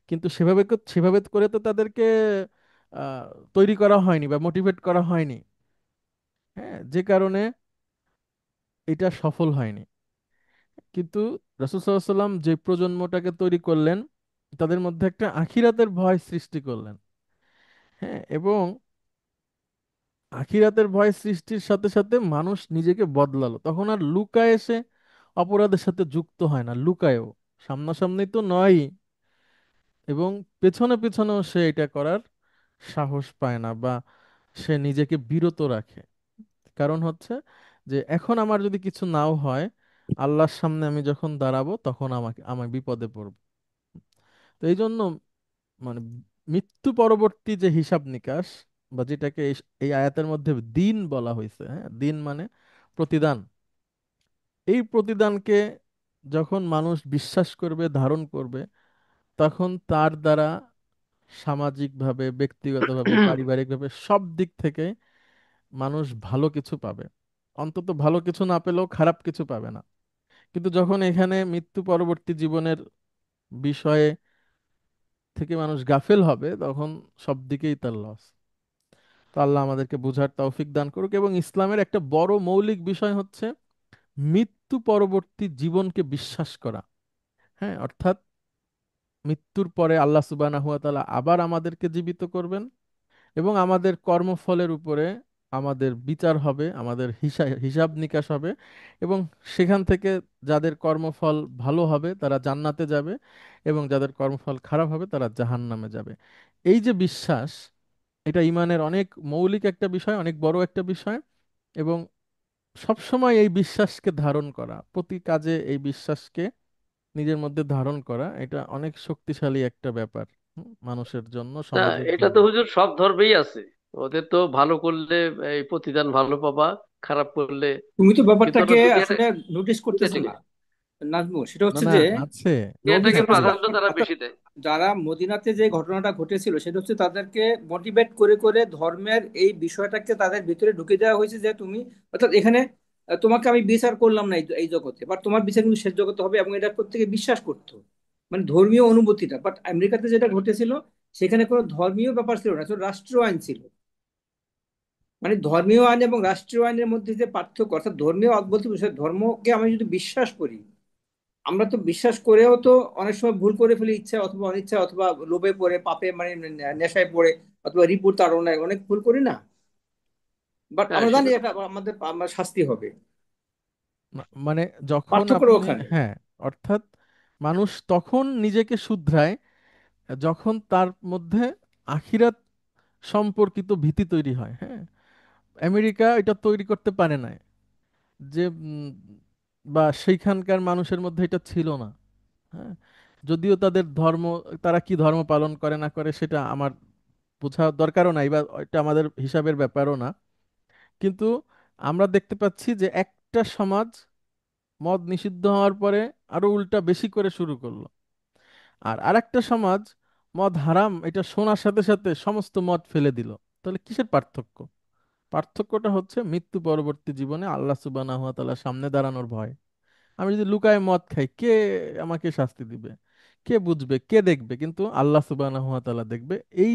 কিন্তু সেভাবে সেভাবে করে তো তাদেরকে আহ, তৈরি করা হয়নি বা মোটিভেট করা হয়নি। হ্যাঁ, যে কারণে এটা সফল হয়নি। কিন্তু রাসূল সাল্লাল্লাহু আলাইহি ওয়াসাল্লাম যে প্রজন্মটাকে তৈরি করলেন, তাদের মধ্যে একটা আখিরাতের ভয় সৃষ্টি করলেন। হ্যাঁ, এবং আখিরাতের ভয় সৃষ্টির সাথে সাথে মানুষ নিজেকে বদলালো, তখন আর লুকায় এসে অপরাধের সাথে যুক্ত হয় না, লুকায়ও, সামনাসামনি তো নয়, এবং পেছনে পেছনেও সে এটা করার সাহস পায় না বা সে নিজেকে বিরত রাখে। কারণ হচ্ছে যে এখন আমার যদি কিছু নাও হয়, আল্লাহর সামনে আমি যখন দাঁড়াবো তখন আমি বিপদে পড়ব। তো এই জন্য মানে মৃত্যু পরবর্তী যে হিসাব নিকাশ, বা যেটাকে এই আয়াতের মধ্যে দিন বলা হয়েছে, হ্যাঁ, দিন মানে প্রতিদান। এই প্রতিদানকে যখন মানুষ বিশ্বাস করবে, ধারণ করবে, তখন তার দ্বারা সামাজিকভাবে, ব্যক্তিগতভাবে, পারিবারিকভাবে সব দিক থেকে মানুষ ভালো কিছু পাবে। অন্তত ভালো কিছু না পেলেও খারাপ কিছু পাবে না। কিন্তু যখন এখানে মৃত্যু পরবর্তী জীবনের বিষয়ে থেকে মানুষ গাফেল হবে, তখন সব দিকেই তার লস। তো আল্লাহ আমাদেরকে বুঝার তৌফিক দান করুক। এবং ইসলামের একটা বড় মৌলিক বিষয় হচ্ছে মৃত্যু পরবর্তী জীবনকে বিশ্বাস করা। হ্যাঁ, অর্থাৎ মৃত্যুর পরে আল্লাহ সুবহানাহু ওয়া তাআলা আবার আমাদেরকে জীবিত করবেন এবং আমাদের কর্মফলের উপরে আমাদের বিচার হবে, আমাদের হিসাব নিকাশ হবে। এবং সেখান থেকে যাদের কর্মফল ভালো হবে তারা জান্নাতে যাবে, এবং যাদের কর্মফল খারাপ হবে তারা জাহান্নামে যাবে। এই যে বিশ্বাস, এটা ইমানের অনেক মৌলিক একটা বিষয়, অনেক বড় একটা বিষয়। এবং সবসময় এই বিশ্বাসকে ধারণ করা, প্রতি কাজে এই বিশ্বাসকে নিজের মধ্যে ধারণ করা, এটা অনেক শক্তিশালী একটা ব্যাপার মানুষের জন্য, না, সমাজের এটা জন্য। তো হুজুর সব ধর্মেই আছে। ওদের তো ভালো করলে এই প্রতিদান ভালো পাবা, খারাপ করলে। তুমি তো কিন্তু ব্যাপারটাকে ওরা দুনিয়াটা আসলে নোটিস করতেছো দুনিয়াটাকে না, নাজমু। সেটা না হচ্ছে না, যে আছে। নোটিস দুনিয়াটাকে দেখো, করি। প্রাধান্য তারা অর্থাৎ বেশি দেয়। যারা মদিনাতে যে ঘটনাটা ঘটেছিল সেটা হচ্ছে তাদেরকে মোটিভেট করে করে ধর্মের এই বিষয়টাকে তাদের ভিতরে ঢুকে দেওয়া হয়েছে যে তুমি, অর্থাৎ এখানে তোমাকে আমি বিচার করলাম না এই এই জগতে, বাট তোমার বিচার কিন্তু শেষ জগতে হবে, এবং এটা প্রত্যেকে বিশ্বাস করতো, মানে ধর্মীয় অনুভূতিটা। বাট আমেরিকাতে যেটা ঘটেছিল, সেখানে কোনো ধর্মীয় ব্যাপার ছিল না, শুধু রাষ্ট্রীয় আইন ছিল। মানে ধর্মীয় আইন এবং রাষ্ট্রীয় আইনের মধ্যে যে পার্থক্য, অর্থাৎ ধর্মীয় বলতে বিষয়, ধর্মকে আমি যদি বিশ্বাস করি, আমরা তো বিশ্বাস করেও তো অনেক সময় ভুল করে ফেলি, ইচ্ছা অথবা অনিচ্ছা অথবা লোভে পড়ে, পাপে মানে নেশায় পড়ে, অথবা রিপোর্ট তাড়নায় অনেক ভুল করি না। বাট হ্যাঁ আমরা জানি সেটা তো এটা আমার শাস্তি হবে। মানে যখন পার্থক্য আপনি, ওখানে। হ্যাঁ, অর্থাৎ মানুষ তখন নিজেকে শুধরায় যখন তার মধ্যে আখিরাত সম্পর্কিত ভীতি তৈরি হয়। হ্যাঁ, আমেরিকা এটা তৈরি করতে পারে না, যে বা সেইখানকার মানুষের মধ্যে এটা ছিল না। হ্যাঁ, যদিও তাদের ধর্ম, তারা কি ধর্ম পালন করে না করে সেটা আমার বোঝা দরকারও নাই, বা এটা আমাদের হিসাবের ব্যাপারও না। কিন্তু আমরা দেখতে পাচ্ছি যে একটা সমাজ মদ নিষিদ্ধ হওয়ার পরে আরো উল্টা বেশি করে শুরু করলো, আর আরেকটা সমাজ মদ হারাম এটা শোনার সাথে সাথে সমস্ত মদ ফেলে দিল। তাহলে কিসের পার্থক্য? পার্থক্যটা হচ্ছে মৃত্যু পরবর্তী জীবনে আল্লাহ সুবহানাহু ওয়া তাআলার সামনে দাঁড়ানোর ভয়। আমি যদি লুকায় মদ খাই, কে আমাকে শাস্তি দিবে? কে বুঝবে? কে দেখবে? কিন্তু আল্লাহ সুবহানাহু ওয়া তাআলা দেখবে। এই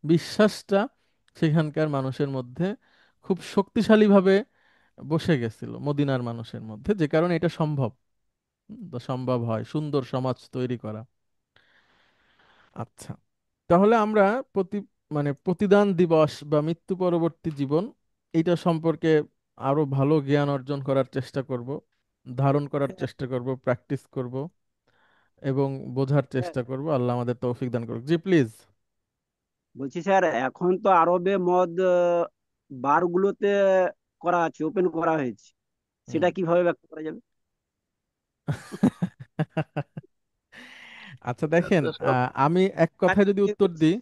বিশ্বাসটা সেখানকার মানুষের মধ্যে খুব শক্তিশালীভাবে বসে গেছিল মদিনার মানুষের মধ্যে, যে কারণে এটা সম্ভব। তো সম্ভব হয় সুন্দর সমাজ তৈরি করা। আচ্ছা, তাহলে আমরা প্রতি মানে প্রতিদান দিবস বা মৃত্যু পরবর্তী জীবন, এটা সম্পর্কে আরো ভালো জ্ঞান অর্জন করার চেষ্টা করব, ধারণ করার চেষ্টা করব, প্র্যাকটিস করব এবং বোঝার চেষ্টা করব। আল্লাহ আমাদের তৌফিক দান করুক। জি প্লিজ। বলছি স্যার, এখন তো আরবে মদ বারগুলোতে করা আছে, ওপেন করা হয়েছে, সেটা কিভাবে ব্যাখ্যা করা যাবে? আচ্ছা দেখেন, সব আমি এক কথায় যদি উত্তর দিই,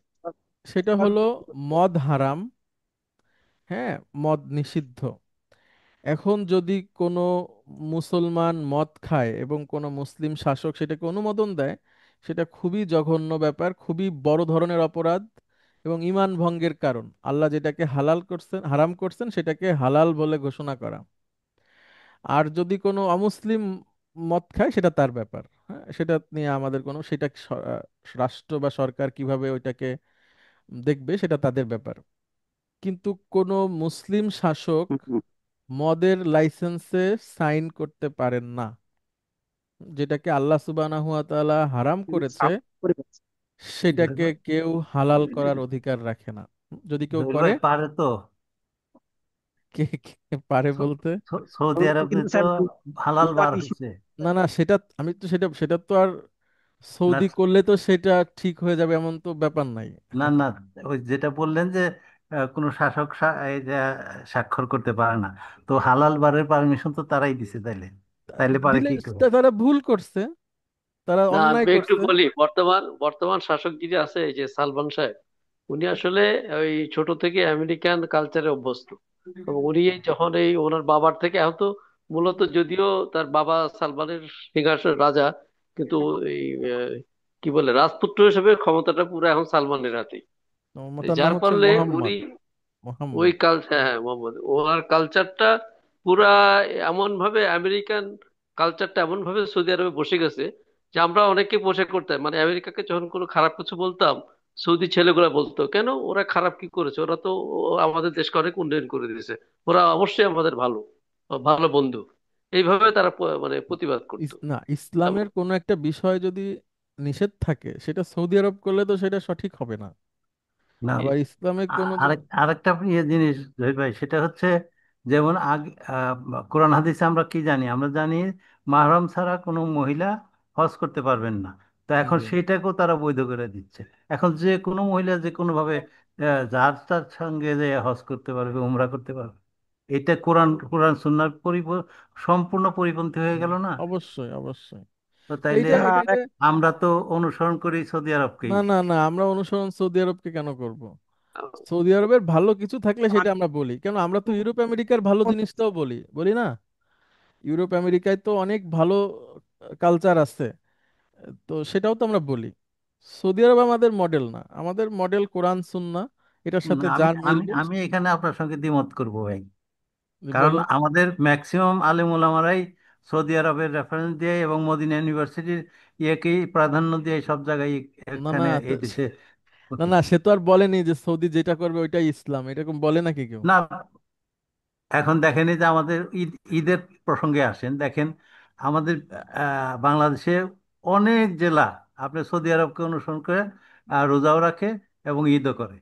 সেটা হলো মদ হারাম, হ্যাঁ, মদ নিষিদ্ধ। এখন যদি কোনো মুসলমান মদ খায় এবং কোনো মুসলিম শাসক সেটাকে অনুমোদন দেয়, সেটা খুবই জঘন্য ব্যাপার, খুবই বড় ধরনের অপরাধ এবং ঈমান ভঙ্গের কারণ। আল্লাহ যেটাকে হালাল করছেন, হারাম করছেন, সেটাকে হালাল বলে ঘোষণা করা। আর যদি কোনো অমুসলিম মদ খায়, সেটা তার ব্যাপার। হ্যাঁ, সেটা নিয়ে আমাদের কোনো, সেটা রাষ্ট্র বা সরকার কিভাবে ওইটাকে দেখবে সেটা তাদের ব্যাপার। কিন্তু কোনো মুসলিম শাসক হুম, হুম। মদের লাইসেন্সে সাইন করতে পারেন না। যেটাকে আল্লাহ সুবহানাহু ওয়া তাআলা হারাম করেছে, সাফ করে ফেলছে। সেটাকে কেউ হালাল করার অধিকার রাখে না। যদি কেউ জহির করে, ভাই পারে তো। কে পারে বলতে? সৌদি ওগুলো আরবে কিন্তু তো স্যার হালাল গোটা বার বিশ্ব। হয়েছে। না না, সেটা আমি তো সেটা সেটা তো আর না সৌদি করলে তো সেটা ঠিক হয়ে যাবে এমন তো ব্যাপার নাই। না না, ওই যেটা বললেন যে কোনো শাসক এই যে স্বাক্ষর করতে পারে না, তো হালাল বারের পারমিশন তো তারাই দিছে, তাইলে তাইলে পারে দিলে কি করে? তারা ভুল করছে, তারা না অন্যায় আমি একটু করছে। বলি, বর্তমান বর্তমান শাসক যিনি আছে এই যে সালমান সাহেব, উনি আসলে ওই ছোট থেকে আমেরিকান কালচারে অভ্যস্ত। এবং উনি যখন এই ওনার বাবার থেকে, এখন তো মূলত যদিও তার বাবা সালমানের সিংহাসন রাজা, কিন্তু এই কি বলে রাজপুত্র হিসেবে ক্ষমতাটা পুরো এখন সালমানের হাতে। তার নাম যার হচ্ছে ফলে উনি মোহাম্মদ। ওই মোহাম্মদ। হ্যাঁ হ্যাঁ মোহাম্মদ, ওনার কালচারটা পুরা এমন ভাবে আমেরিকান কালচারটা এমন ভাবে সৌদি আরবে বসে গেছে যে আমরা অনেকে বসে করতাম, মানে আমেরিকাকে যখন কোনো খারাপ কিছু বলতাম, সৌদি ছেলেগুলা বলতো কেন ওরা খারাপ কি করেছে, ওরা তো আমাদের দেশকে অনেক উন্নয়ন করে দিয়েছে, ওরা অবশ্যই আমাদের ভালো ভালো বন্ধু। এইভাবে তারা মানে প্রতিবাদ করতো। না, ইসলামের কোনো একটা বিষয় যদি নিষেধ থাকে, সেটা সৌদি আরব করলে তো সেটা সঠিক হবে না। না, আবার ইসলামের কোনো আরেকটা জিনিস জহির ভাই, সেটা হচ্ছে যেমন আগে কোরআন হাদিসে আমরা কি জানি? আমরা জানি মাহরম ছাড়া কোনো মহিলা হজ করতে পারবেন না। তো এখন জি। সেইটাকেও তারা বৈধ করে দিচ্ছে। এখন যে কোনো মহিলা যে কোনো ভাবে যার তার সঙ্গে যে হজ করতে পারবে, উমরা করতে পারবে। এটা কোরআন কোরআন সুন্নাহর সম্পূর্ণ পরিপন্থী হয়ে গেল না? অবশ্যই অবশ্যই। তো তাইলে এইটা স্যার এটা আর যে, আমরা তো অনুসরণ করি সৌদি না আরবকেই। না না, আমরা অনুসরণ সৌদি আরবকে কেন করব? সৌদি আরবের ভালো কিছু থাকলে সেটা আমরা বলি, কেন আমরা তো ইউরোপ আমেরিকার ভালো জিনিসটাও বলি, বলি না? ইউরোপ আমেরিকায় তো অনেক ভালো কালচার আছে, তো সেটাও তো আমরা বলি। সৌদি আরব আমাদের মডেল না, আমাদের মডেল কোরআন সুন্নাহ। এটার না, সাথে আমি যার আমি মিলবে আমি এখানে আপনার সঙ্গে দ্বিমত করবো ভাই। কারণ বলেন। আমাদের ম্যাক্সিমাম আলেম ওলামারাই সৌদি আরবের রেফারেন্স দিয়ে এবং মদিনা ইউনিভার্সিটির ইয়েকেই প্রাধান্য দিয়ে সব জায়গায় না না এখানে এই দেশে না না, সে তো আর বলেনি যে সৌদি যেটা করবে ওইটাই ইসলাম, এরকম বলে নাকি কেউ? না। এখন দেখেন এই যে আমাদের ঈদের প্রসঙ্গে আসেন, দেখেন আমাদের বাংলাদেশে অনেক জেলা আপনার সৌদি আরবকে অনুসরণ করে রোজাও রাখে এবং ঈদও করে।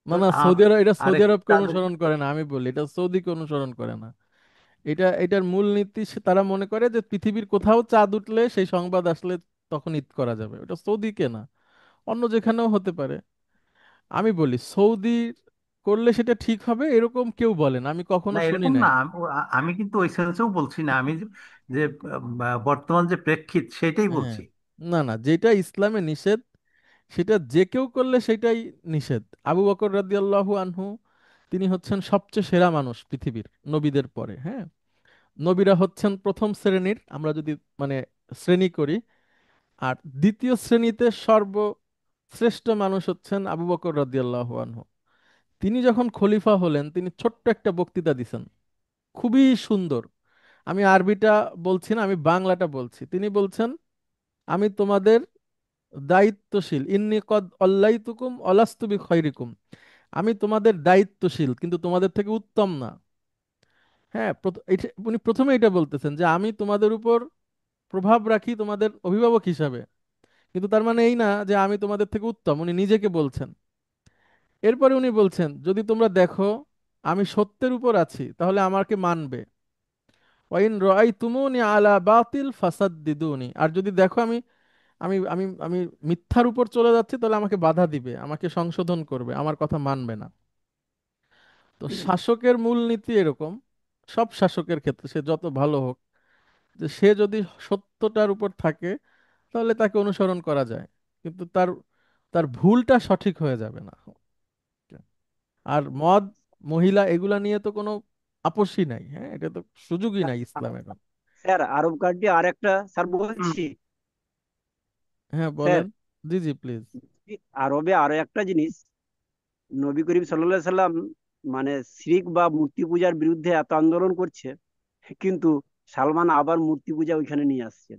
তো না না, সৌদি আরব এটা সৌদি আরেকটি আরবকে অনুসরণ করে না, আমি বলি এটা সৌদিকে অনুসরণ করে না। এটার মূল নীতি তারা মনে করে যে পৃথিবীর কোথাও চাঁদ উঠলে সেই সংবাদ আসলে তখন ঈদ করা যাবে, ওটা সৌদিকে না, অন্য যেখানেও হতে পারে। আমি বলি সৌদি করলে সেটা ঠিক হবে এরকম কেউ বলেন আমি না কখনো শুনি এরকম না, নাই। আমি কিন্তু ওই সেন্সেও বলছি না, আমি যে বর্তমান যে প্রেক্ষিত সেটাই হ্যাঁ, বলছি। না না, যেটা ইসলামে নিষেধ সেটা যে কেউ করলে সেটাই নিষেধ। আবু বকর রাদিয়াল্লাহু আনহু তিনি হচ্ছেন সবচেয়ে সেরা মানুষ পৃথিবীর নবীদের পরে, হ্যাঁ। নবীরা হচ্ছেন প্রথম শ্রেণীর, আমরা যদি মানে শ্রেণী করি, আর দ্বিতীয় শ্রেণীতে সর্বশ্রেষ্ঠ মানুষ হচ্ছেন আবু বকর রাদিয়াল্লাহু আনহু। তিনি যখন খলিফা হলেন তিনি ছোট্ট একটা বক্তৃতা দিছেন, খুবই সুন্দর। আমি আরবিটা বলছি না, আমি বাংলাটা বলছি। তিনি বলছেন, আমি তোমাদের দায়িত্বশীল, ইন্নি কদ অল্লাইতুকুম অলাস্তু বিখয়রিকুম, আমি তোমাদের দায়িত্বশীল কিন্তু তোমাদের থেকে উত্তম না। হ্যাঁ, উনি প্রথমে এটা বলতেছেন যে আমি তোমাদের উপর প্রভাব রাখি তোমাদের অভিভাবক হিসাবে, কিন্তু তার মানে এই না যে আমি তোমাদের থেকে উত্তম, উনি নিজেকে বলছেন। এরপরে উনি বলছেন যদি তোমরা দেখো আমি সত্যের উপর আছি তাহলে আমাকে মানবে, ওয়াইন রাআইতুমুনি আলা বাতিল ফাসাদ্দিদুনি, আর যদি দেখো আমি আমি আমি আমি মিথ্যার উপর চলে যাচ্ছি তাহলে আমাকে বাধা দিবে, আমাকে সংশোধন করবে, আমার কথা মানবে না। তো শাসকের মূলনীতি এরকম, সব শাসকের ক্ষেত্রে সে যত ভালো হোক, যে সে যদি সত্যটার উপর থাকে তাহলে তাকে অনুসরণ করা যায়, কিন্তু তার তার ভুলটা সঠিক হয়ে যাবে না। আর মদ, মহিলা এগুলা নিয়ে তো কোনো আপসই নাই, হ্যাঁ, এটা তো সুযোগই নাই ইসলাম এখন। স্যার আরব কান্ট্রি আর একটা স্যার হুম। বলছি। হ্যাঁ স্যার বলেন। জি জি প্লিজ। আরবে আরো একটা জিনিস, নবী করিম সাল্লাল্লাহু সাল্লাম মানে শিরিক বা মূর্তি পূজার বিরুদ্ধে এত আন্দোলন করছে, কিন্তু সালমান আবার মূর্তি পূজা ওইখানে নিয়ে আসছে।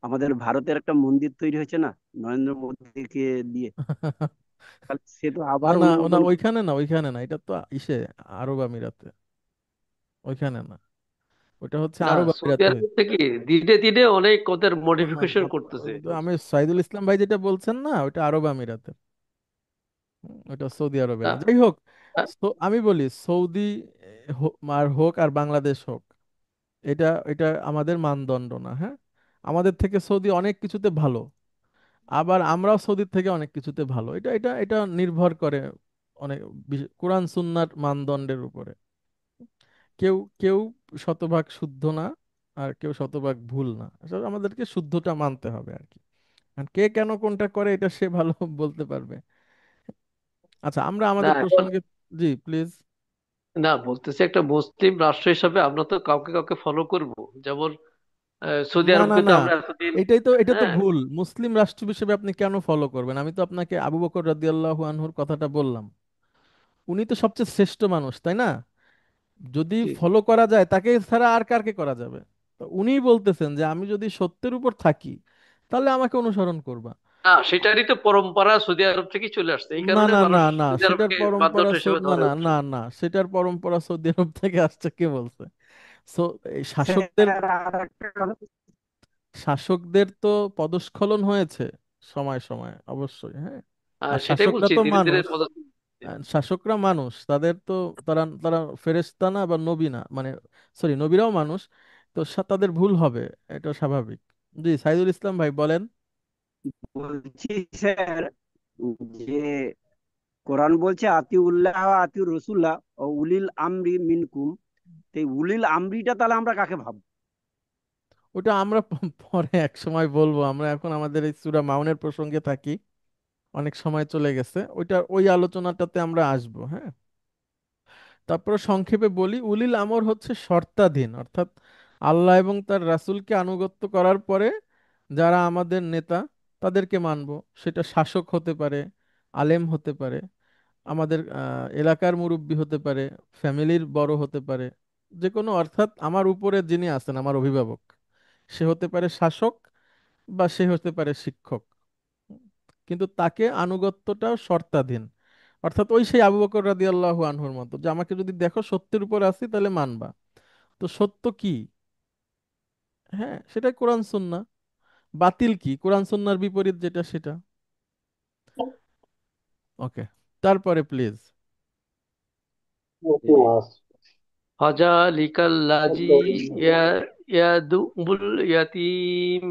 আমাদের ভারতের একটা মন্দির তৈরি হয়েছে না নরেন্দ্র মোদীকে দিয়ে, তাহলে সে তো না আবার না, ওনা অনুমোদন। ওইখানে না, ওইখানে না, এটা তো ইসে আরব আমিরাতে, ওইখানে না, ওটা হচ্ছে না, আরব সৌদি আমিরাতে আরবের থেকে দিনে দিনে অনেক ওদের হ্যাঁ, মডিফিকেশন করতেছে। আমি সাইদুল ইসলাম ভাই যেটা বলছেন না ওটা আরব আমিরাতে, ওটা সৌদি আরবে না, না, যাই হোক। হ্যাঁ, আমি বলি সৌদি আর হোক আর বাংলাদেশ হোক, এটা এটা আমাদের মানদণ্ড না, হ্যাঁ। আমাদের থেকে সৌদি অনেক কিছুতে ভালো, আবার আমরাও সৌদির থেকে অনেক কিছুতে ভালো, এটা এটা এটা নির্ভর করে অনেক কোরআন সুন্নাহর মানদণ্ডের উপরে। কেউ কেউ শতভাগ শুদ্ধ না, আর কেউ শতভাগ ভুল না, আসলে আমাদেরকে শুদ্ধটা মানতে হবে আর কি। আর কে কেন কোনটা করে এটা সে ভালো বলতে পারবে। আচ্ছা, আমরা না আমাদের এখন, প্রসঙ্গে, জি প্লিজ। না বলতেছি একটা মুসলিম রাষ্ট্র হিসাবে আমরা তো কাউকে কাউকে ফলো করব। যেমন সৌদি না না আরবকে তো না, আমরা এতদিন, এটা তো হ্যাঁ, ভুল। মুসলিম রাষ্ট্র হিসেবে আপনি কেন ফলো করবেন? আমি তো আপনাকে আবু বকর রাদিয়াল্লাহু আনহুর কথাটা বললাম, উনি তো সবচেয়ে শ্রেষ্ঠ মানুষ, তাই না? যদি জি জি। ফলো করা যায় তাকে ছাড়া আর কারকে করা যাবে? তো উনিই বলতেছেন যে আমি যদি সত্যের উপর থাকি তাহলে আমাকে অনুসরণ করবা। না, সেটারই তো পরম্পরা সৌদি আরব থেকে চলে আসছে, এই না কারণে না না মানুষ না, সৌদি সেটার আরবকে পরম্পরা মাধ্যম হিসেবে না ধরে না উঠছে। না না, সেটার পরম্পরা সৌদি আরব থেকে আসছে কে বলছে? সো এই শাসকদের স্যার আর একটা কথা, শাসকদের তো পদস্খলন হয়েছে সময় সময় অবশ্যই, হ্যাঁ। আর সেটাই শাসকরা বলছি, তো ধীরে ধীরে মানুষ, পদক্ষেপ নিচ্ছে। শাসকরা মানুষ, তাদের তো তারা তারা ফেরেশতা না বা নবী না, মানে সরি নবীরাও মানুষ, তো তাদের ভুল হবে, এটা স্বাভাবিক। জি সাইদুল ইসলাম ভাই বলেন। বলছি স্যার যে কোরআন বলছে আতিউল্লাহ আতিউর রসুল্লাহ ও উলিল আমরি মিনকুম, তো এই উলিল আমরিটা তাহলে আমরা কাকে ভাববো? ওটা আমরা পরে এক সময় বলবো, আমরা এখন আমাদের এই সূরা মাউনের প্রসঙ্গে থাকি, অনেক সময় চলে গেছে, ওই আলোচনাটাতে আমরা আসবো, হ্যাঁ। তারপরে সংক্ষেপে বলি, উলিল আমর হচ্ছে শর্তাধীন, অর্থাৎ আল্লাহ এবং তার রাসূলকে আনুগত্য করার পরে যারা আমাদের নেতা তাদেরকে মানবো। সেটা শাসক হতে পারে, আলেম হতে পারে, আমাদের এলাকার মুরব্বি হতে পারে, ফ্যামিলির বড় হতে পারে, যে কোনো, অর্থাৎ আমার উপরে যিনি আছেন আমার অভিভাবক, সে হতে পারে শাসক বা সে হতে পারে শিক্ষক, কিন্তু তাকে আনুগত্যটাও শর্তাধীন। অর্থাৎ ওই সেই আবু বকর রাদিয়াল্লাহু আনহুর মতো, যে আমাকে যদি দেখো সত্যের উপর আছি তাহলে মানবা। তো সত্য কি? হ্যাঁ, সেটাই কোরআন সুন্নাহ। বাতিল কি? কোরআন সুন্নাহর বিপরীত যেটা সেটা। ওকে, তারপরে প্লিজ। ফাযালিকাল্লাযী ইয়াদুবুল ইয়াতীম।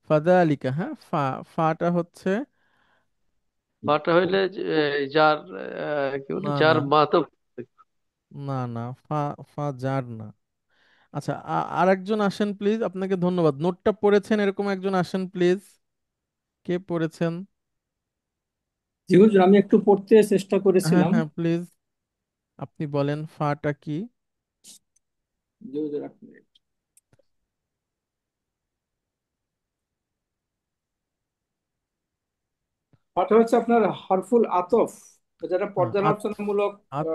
ফাদালিকা, হ্যাঁ, ফাটা হচ্ছে, ফাটা হইলে যার কি বলে, না যার না, মাতব। না না, ফা জার না। আচ্ছা, আরেকজন আসেন প্লিজ, আপনাকে ধন্যবাদ। নোটটা পড়েছেন এরকম একজন আসেন প্লিজ। কে পড়েছেন? জি হুজুর, আমি একটু পড়তে চেষ্টা হ্যাঁ করেছিলাম। হ্যাঁ, প্লিজ আপনি বলেন ফাটা কি। জি হুজুর, এক মিনিট। পাঠা হচ্ছে আপনার হরফুল আতফ, যেটা হ্যাঁ, পর্যালোচনামূলক আত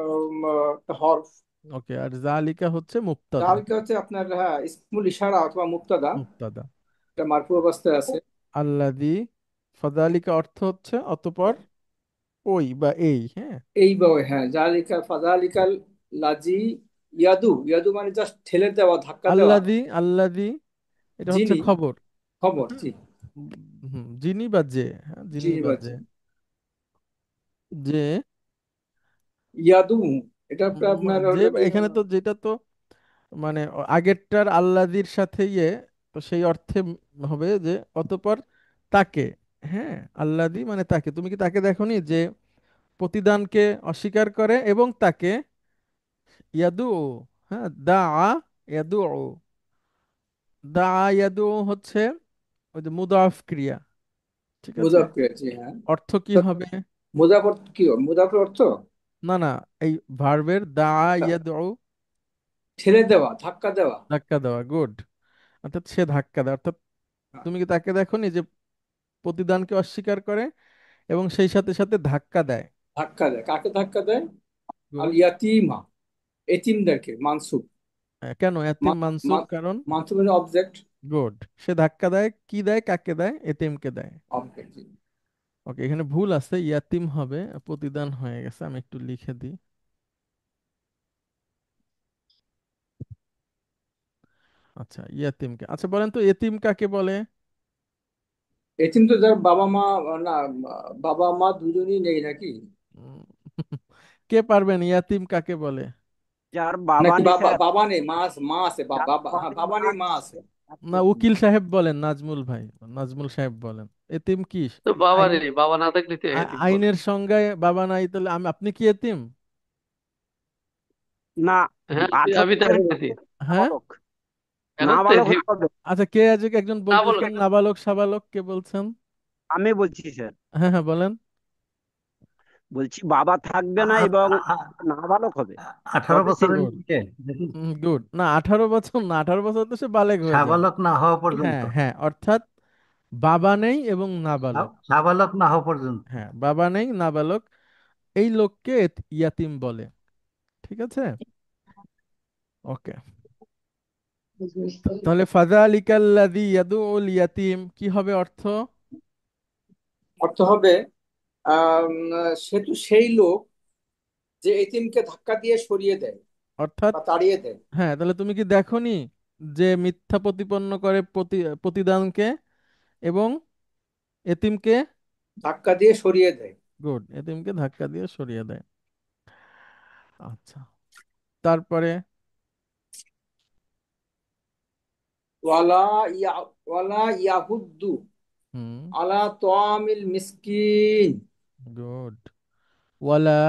একটা হরফ। ওকে, আর জালিকা হচ্ছে মুক্তাদা। জালকা হচ্ছে আপনার, হ্যাঁ, ইসমুল ইশারা অথবা মুক্তাদা। মুক্তাদা। এটা মারফু অবস্থায় আছে। আল্লাদি, ফাদালিকা অর্থ হচ্ছে অতপর, ওই বা এই, হ্যাঁ। এই বই, হ্যাঁ, জালিকা ফাজালিকাল লাজি। ইয়াদু, ইয়াদু মানে জাস্ট ঠেলে দেওয়া, ধাক্কা দেওয়া। আল্লাদি, আল্লাদি এটা হচ্ছে যিনি, খবর। খবর, হ্যাঁ, জি। যিনি বা যে, হ্যাঁ, যিনি যিনি বা যে, বাজে। যে, ইয়াদু, এটা আপনার যে, হলো গিয়ে, এখানে তো যেটা তো মানে আগেরটার আল্লাদির সাথে তো সেই অর্থে হবে যে অতঃপর তাকে, হ্যাঁ, আল্লাদি মানে তাকে। তুমি কি তাকে দেখোনি যে প্রতিদানকে অস্বীকার করে এবং তাকে ইয়াদু, হ্যাঁ, দা ইয়াদু, দা ইয়াদু হচ্ছে ওই যে মুদাফ ক্রিয়া, ঠিক আছে। মুজাফফর, জি হ্যাঁ। অর্থ কি তো হবে? মুজাফর কি মুজাফর অর্থ? না না, এই ভার্বের দা ইয়াদু, ঠেলে দেওয়া, ধাক্কা দেওয়া। ধাক্কা দেওয়া, গুড। অর্থাৎ সে ধাক্কা দেয়, অর্থাৎ তুমি কি তাকে দেখোনি যে প্রতিদানকে অস্বীকার করে এবং সেই সাথে সাথে ধাক্কা দেয়। ধাক্কা দেয়, কাকে ধাক্কা দেয়? আল গুড। ইয়াতিমা, এতিমদেরকে, মানসুব। কেন এতিম মানসুব? কারণ মানসুবের অবজেক্ট। গুড, সে ধাক্কা দেয়, কি দেয়, কাকে দেয়? এতিমকে দেয়। অবজেক্ট, জি। ওকে, এখানে ভুল আছে, ইয়াতিম হবে, প্রতিদান হয়ে গেছে, আমি একটু লিখে দিই। আচ্ছা, ইয়াতিমকে, আচ্ছা বলেন তো এতিম কাকে বলে? এতিম তো যার বাবা মা, না, বাবা মা দুজনই নেই নাকি? উম, কে পারবেন, ইয়াতিম কাকে বলে? যার বাবা নাকি নেই বাবা, স্যার, বাবা নেই, মা আছে, মা আছে, যার বাবা, বাবা হ্যাঁ, নেই বাবা মা নেই, মা আছে, আছে। না, উকিল সাহেব বলেন, নাজমুল ভাই, নাজমুল সাহেব বলেন। এতিম কি? তো বাবা আইন, নেই, বাবা না থাকলে তো এতিম বলে। আইনের সংজ্ঞায় বাবা নাই, তাহলে আপনি কি এতিম? না। হ্যাঁ, 18 আমি তো বছরের এখন নিচে এতিম। হ্যাঁ, নাবালক, এখন তো নাবালক এতিম। হতে হবে। আচ্ছা, কে আজকে একজন না বলো। বলতেছেন নাবালক সাবালক, কে বলছেন? আমি বলছি স্যার, হ্যাঁ হ্যাঁ, বলেন। বলছি বাবা থাকবে আ- না আ- এবং আ- নাবালক হবে, 18 তবে সে বছরের গুড, নিচে দেখুন, গুড। না, 18 বছর না, 18 বছর তো সে বালেগ হয়ে যায়। সাবালক না হওয়া পর্যন্ত, হ্যাঁ হ্যাঁ, অর্থাৎ বাবা নেই এবং নাবালক। সাবালক না হওয়া পর্যন্ত। হ্যাঁ, বাবা নেই, নাবালক, এই লোককে ইয়াতিম বলে। ঠিক আছে, ওকে। তাহলে ফাযালিকাল্লাযী ইয়াদুল ইয়াতিম কি হবে অর্থ? অর্থ হবে, আম, সে তো সেই লোক যে এতিমকে ধাক্কা দিয়ে সরিয়ে দেয় অর্থাৎ, বা তাড়িয়ে দেয়। হ্যাঁ, তাহলে তুমি কি দেখোনি যে মিথ্যা প্রতিপন্ন করে প্রতিদানকে এবং এতিমকে, ধাক্কা দিয়ে সরিয়ে দেয়। গুড, এতিমকে ধাক্কা দিয়ে সরিয়ে দেয়। আচ্ছা, তারপরে, ওয়ালা ওয়ালা ইয়াহুদ্দু হুম, আলা তোয়ামিল মিসকিন। গুড। ওয়ালা,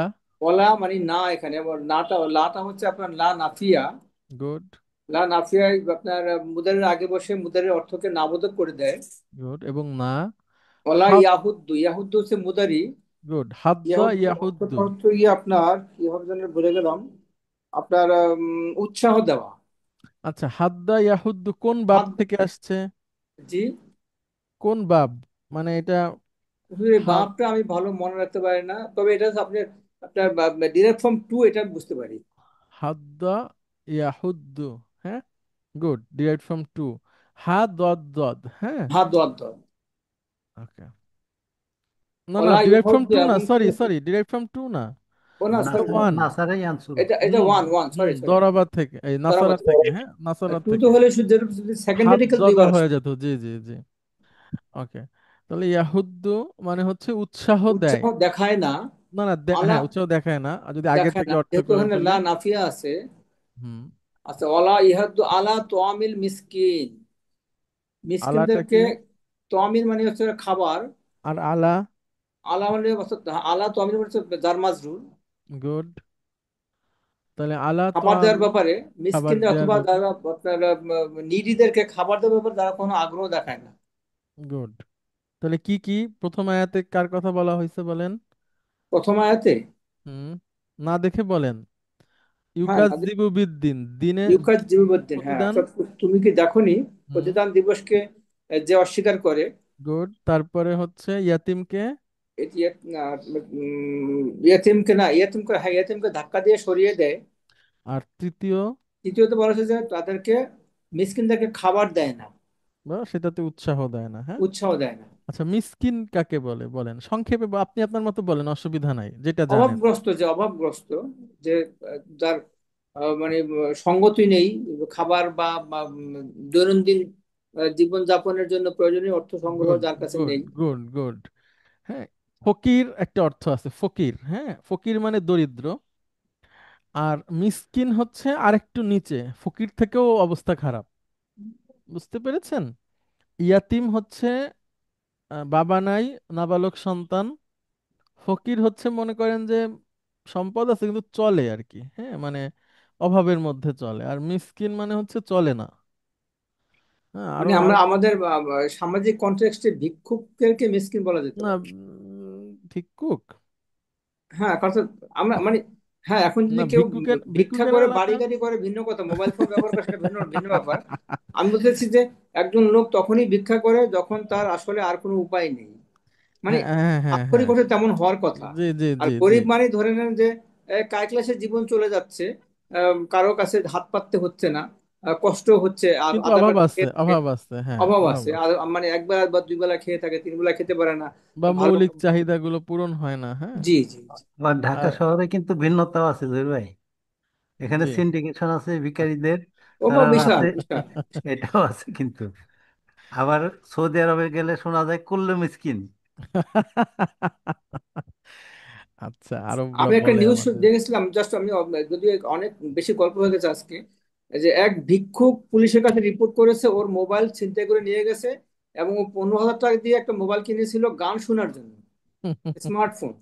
ওয়ালা মানে না, এখানে আবার নাটা, লাটা হচ্ছে আপনার লা নাফিয়া। গুড, লা নাফিয়া আপনার মুদারের আগে বসে মুদারের অর্থকে নাবোধক করে দেয়। গুড, এবং না, ওয়ালা হাদ, ইয়াহুদ্দু, ইয়াহুদ্দু হচ্ছে মুদারি। গুড, হাদ্দা ইয়াহুদ্দুর অর্থটা ইয়াহুদ্দু। হচ্ছে আপনার কি হবে যেন বলে গেলাম, আপনার উৎসাহ দেওয়া। আচ্ছা, হাদ্দা ইয়াহুদ্দু কোন বাব হাত, থেকে আসছে? জি। কোন বাব, মানে এটা, আসলে এই হাদ, বাঁকটা আমি ভালো মনে রাখতে পারি না, তবে এটা হচ্ছে আপনার, আপনার ডিরেক্ট ফর্ম টু, এটা বুঝতে পারি। হাদ্দা ইয়াহুদ্দু, হ্যাঁ, গুড, ডিরাইভড ফ্রম টু, হা দদ দদ, হ্যাঁ, হাত দোয়াত দল। ওকে। না না, ওলা ডিরাইভড ফ্রম ইহুদ্দু টু না, এবং কি, sorry sorry, derived from to না, ও না, এটা সরি, ওয়ান। নাসারাই আনসুর। এটা এটা হুম ওয়ান ওয়ান, হুম, সরি সরি। দরাবা থেকে, এই নাসারা বরাবর। থেকে, হ্যাঁ নাসারা টু তো থেকে। হলে শুধু হাত সেকেন্ডারি জদা দুইবার হয়ে আসে। যেত, জি জি জি। ওকে, তাহলে ইয়াহুদ্দু মানে হচ্ছে উৎসাহ দেয়। উৎসাহ দেখায় না। না না, আলা হ্যাঁ উৎসাহ দেখায় না, আর যদি আগে দেখায় থেকে না, অর্থ যেহেতু করে ওখানে লা ফেলি। নাফিয়া আছে। হুম। আচ্ছা, ওয়ালা ইহাদ্দু আলা তোয়ামিল মিসকিন, আলাটা মিসকিনদেরকে, কি? তোয়ামিল মানে হচ্ছে খাবার। আর আলা? আলা মানে আলা তোয়ামিল মানে হচ্ছে জার মাজরুর, গুড। তাহলে আলা তো খাবার দেওয়ার আমি, ব্যাপারে। খাবার মিসকিনদের দেওয়ার অথবা ব্যাপার। যারা আপনার নিডিদেরকে খাবার দেওয়ার ব্যাপারে যারা কোনো আগ্রহ দেখায় না। গুড। তাহলে কি কি প্রথম আয়াতে কার কথা বলা হয়েছে বলেন? প্রথম আয়াতে, হুম, না দেখে বলেন। হ্যাঁ, ইউকাজ্জিবু বিদ্দিন, দিনে ইউকাজ জিবুদ্দিন, হ্যাঁ। প্রতিদান। আচ্ছা, তুমি কি দেখোনি হুম। প্রতিদান দিবসকে যে অস্বীকার করে? গুড, তারপরে হচ্ছে ইয়াতিমকে। এটি ইয়াতিমকে না, ইয়াতিমকে, হ্যাঁ, ইয়াতিমকে ধাক্কা দিয়ে সরিয়ে দেয়। আর তৃতীয়, তৃতীয়ত বলা হচ্ছে যে তাদেরকে, মিসকিনদেরকে খাবার দেয় না, বা সেটাতে উৎসাহ দেয় না, হ্যাঁ। উৎসাহ দেয় না। আচ্ছা, মিসকিন কাকে বলে বলেন সংক্ষেপে, বা আপনি আপনার মতো বলেন, অসুবিধা নাই, যেটা জানেন। অভাবগ্রস্ত, যে অভাবগ্রস্ত, যে যার মানে সঙ্গতি নেই, খাবার বা দৈনন্দিন জীবন যাপনের জন্য প্রয়োজনীয় অর্থ সংগ্রহ গুড যার কাছে গুড নেই। Good good. হ্যাঁ, ফকির একটা অর্থ আছে, ফকির, হ্যাঁ ফকির মানে দরিদ্র। আর মিসকিন হচ্ছে আরেকটু নিচে, ফকির থেকেও অবস্থা খারাপ, বুঝতে পেরেছেন? ইয়াতিম হচ্ছে বাবা নাই, নাবালক সন্তান। ফকির হচ্ছে মনে করেন যে সম্পদ আছে কিন্তু চলে আর কি, হ্যাঁ মানে অভাবের মধ্যে চলে। আর মিসকিন মানে হচ্ছে চলে না। হ্যাঁ, মানে আরো আমরা আরো আমাদের সামাজিক কনটেক্সটে ভিক্ষুকদেরকে মিসকিন বলা যেতে না, পারে। ভিক্ষুক হ্যাঁ, কারণ আমরা মানে, হ্যাঁ, এখন না, যদি কেউ ভিক্ষুকের ভিক্ষা ভিক্ষুকের করে বাড়ি আলাদা। গাড়ি করে ভিন্ন কথা, মোবাইল ফোন ব্যবহার করে সেটা ভিন্ন ভিন্ন ব্যাপার। আমি বলতেছি যে একজন লোক তখনই ভিক্ষা করে যখন তার আসলে আর কোনো উপায় নেই, মানে হ্যাঁ হ্যাঁ হ্যাঁ আক্ষরিক হ্যাঁ, অর্থে তেমন হওয়ার কথা। জি জি আর জি জি। গরিব মানে ধরে নেন যে কায় ক্লাসের জীবন চলে যাচ্ছে, কারো কাছে হাত পাততে হচ্ছে না, কষ্ট হচ্ছে, আর কিন্তু আধা অভাব পেটে আছে, খেয়ে থাকে, অভাব আছে, হ্যাঁ অভাব অভাব আছে, আর আছে। মানে একবেলা বা দুই বেলা খেয়ে থাকে, তিন বেলা খেতে পারে না। বা ভালো, মৌলিক চাহিদাগুলো পূরণ হয় না, হ্যাঁ। জি জি জি। আবার ঢাকা আর শহরে কিন্তু ভিন্নতাও আছে জহির ভাই। এখানে জি। সিন্ডিকেশন আছে ভিখারিদের, অভাব তারা বিশাল আছে, বিশাল। এটাও আছে কিন্তু। আবার সৌদি আরবে গেলে শোনা যায় কুল্লু মিসকিন। আচ্ছা, আরবরা আমি একটা বলে নিউজ আমাদের। দেখেছিলাম, জাস্ট আমি যদিও অনেক বেশি গল্প হয়ে গেছে আজকে, এই যে এক ভিক্ষুক পুলিশের কাছে রিপোর্ট করেছে ওর মোবাইল ছিনতাই করে নিয়ে গেছে, এবং ও 15,000 টাকা দিয়ে একটা মোবাইল কিনেছিল গান শোনার জন্য, স্মার্টফোন,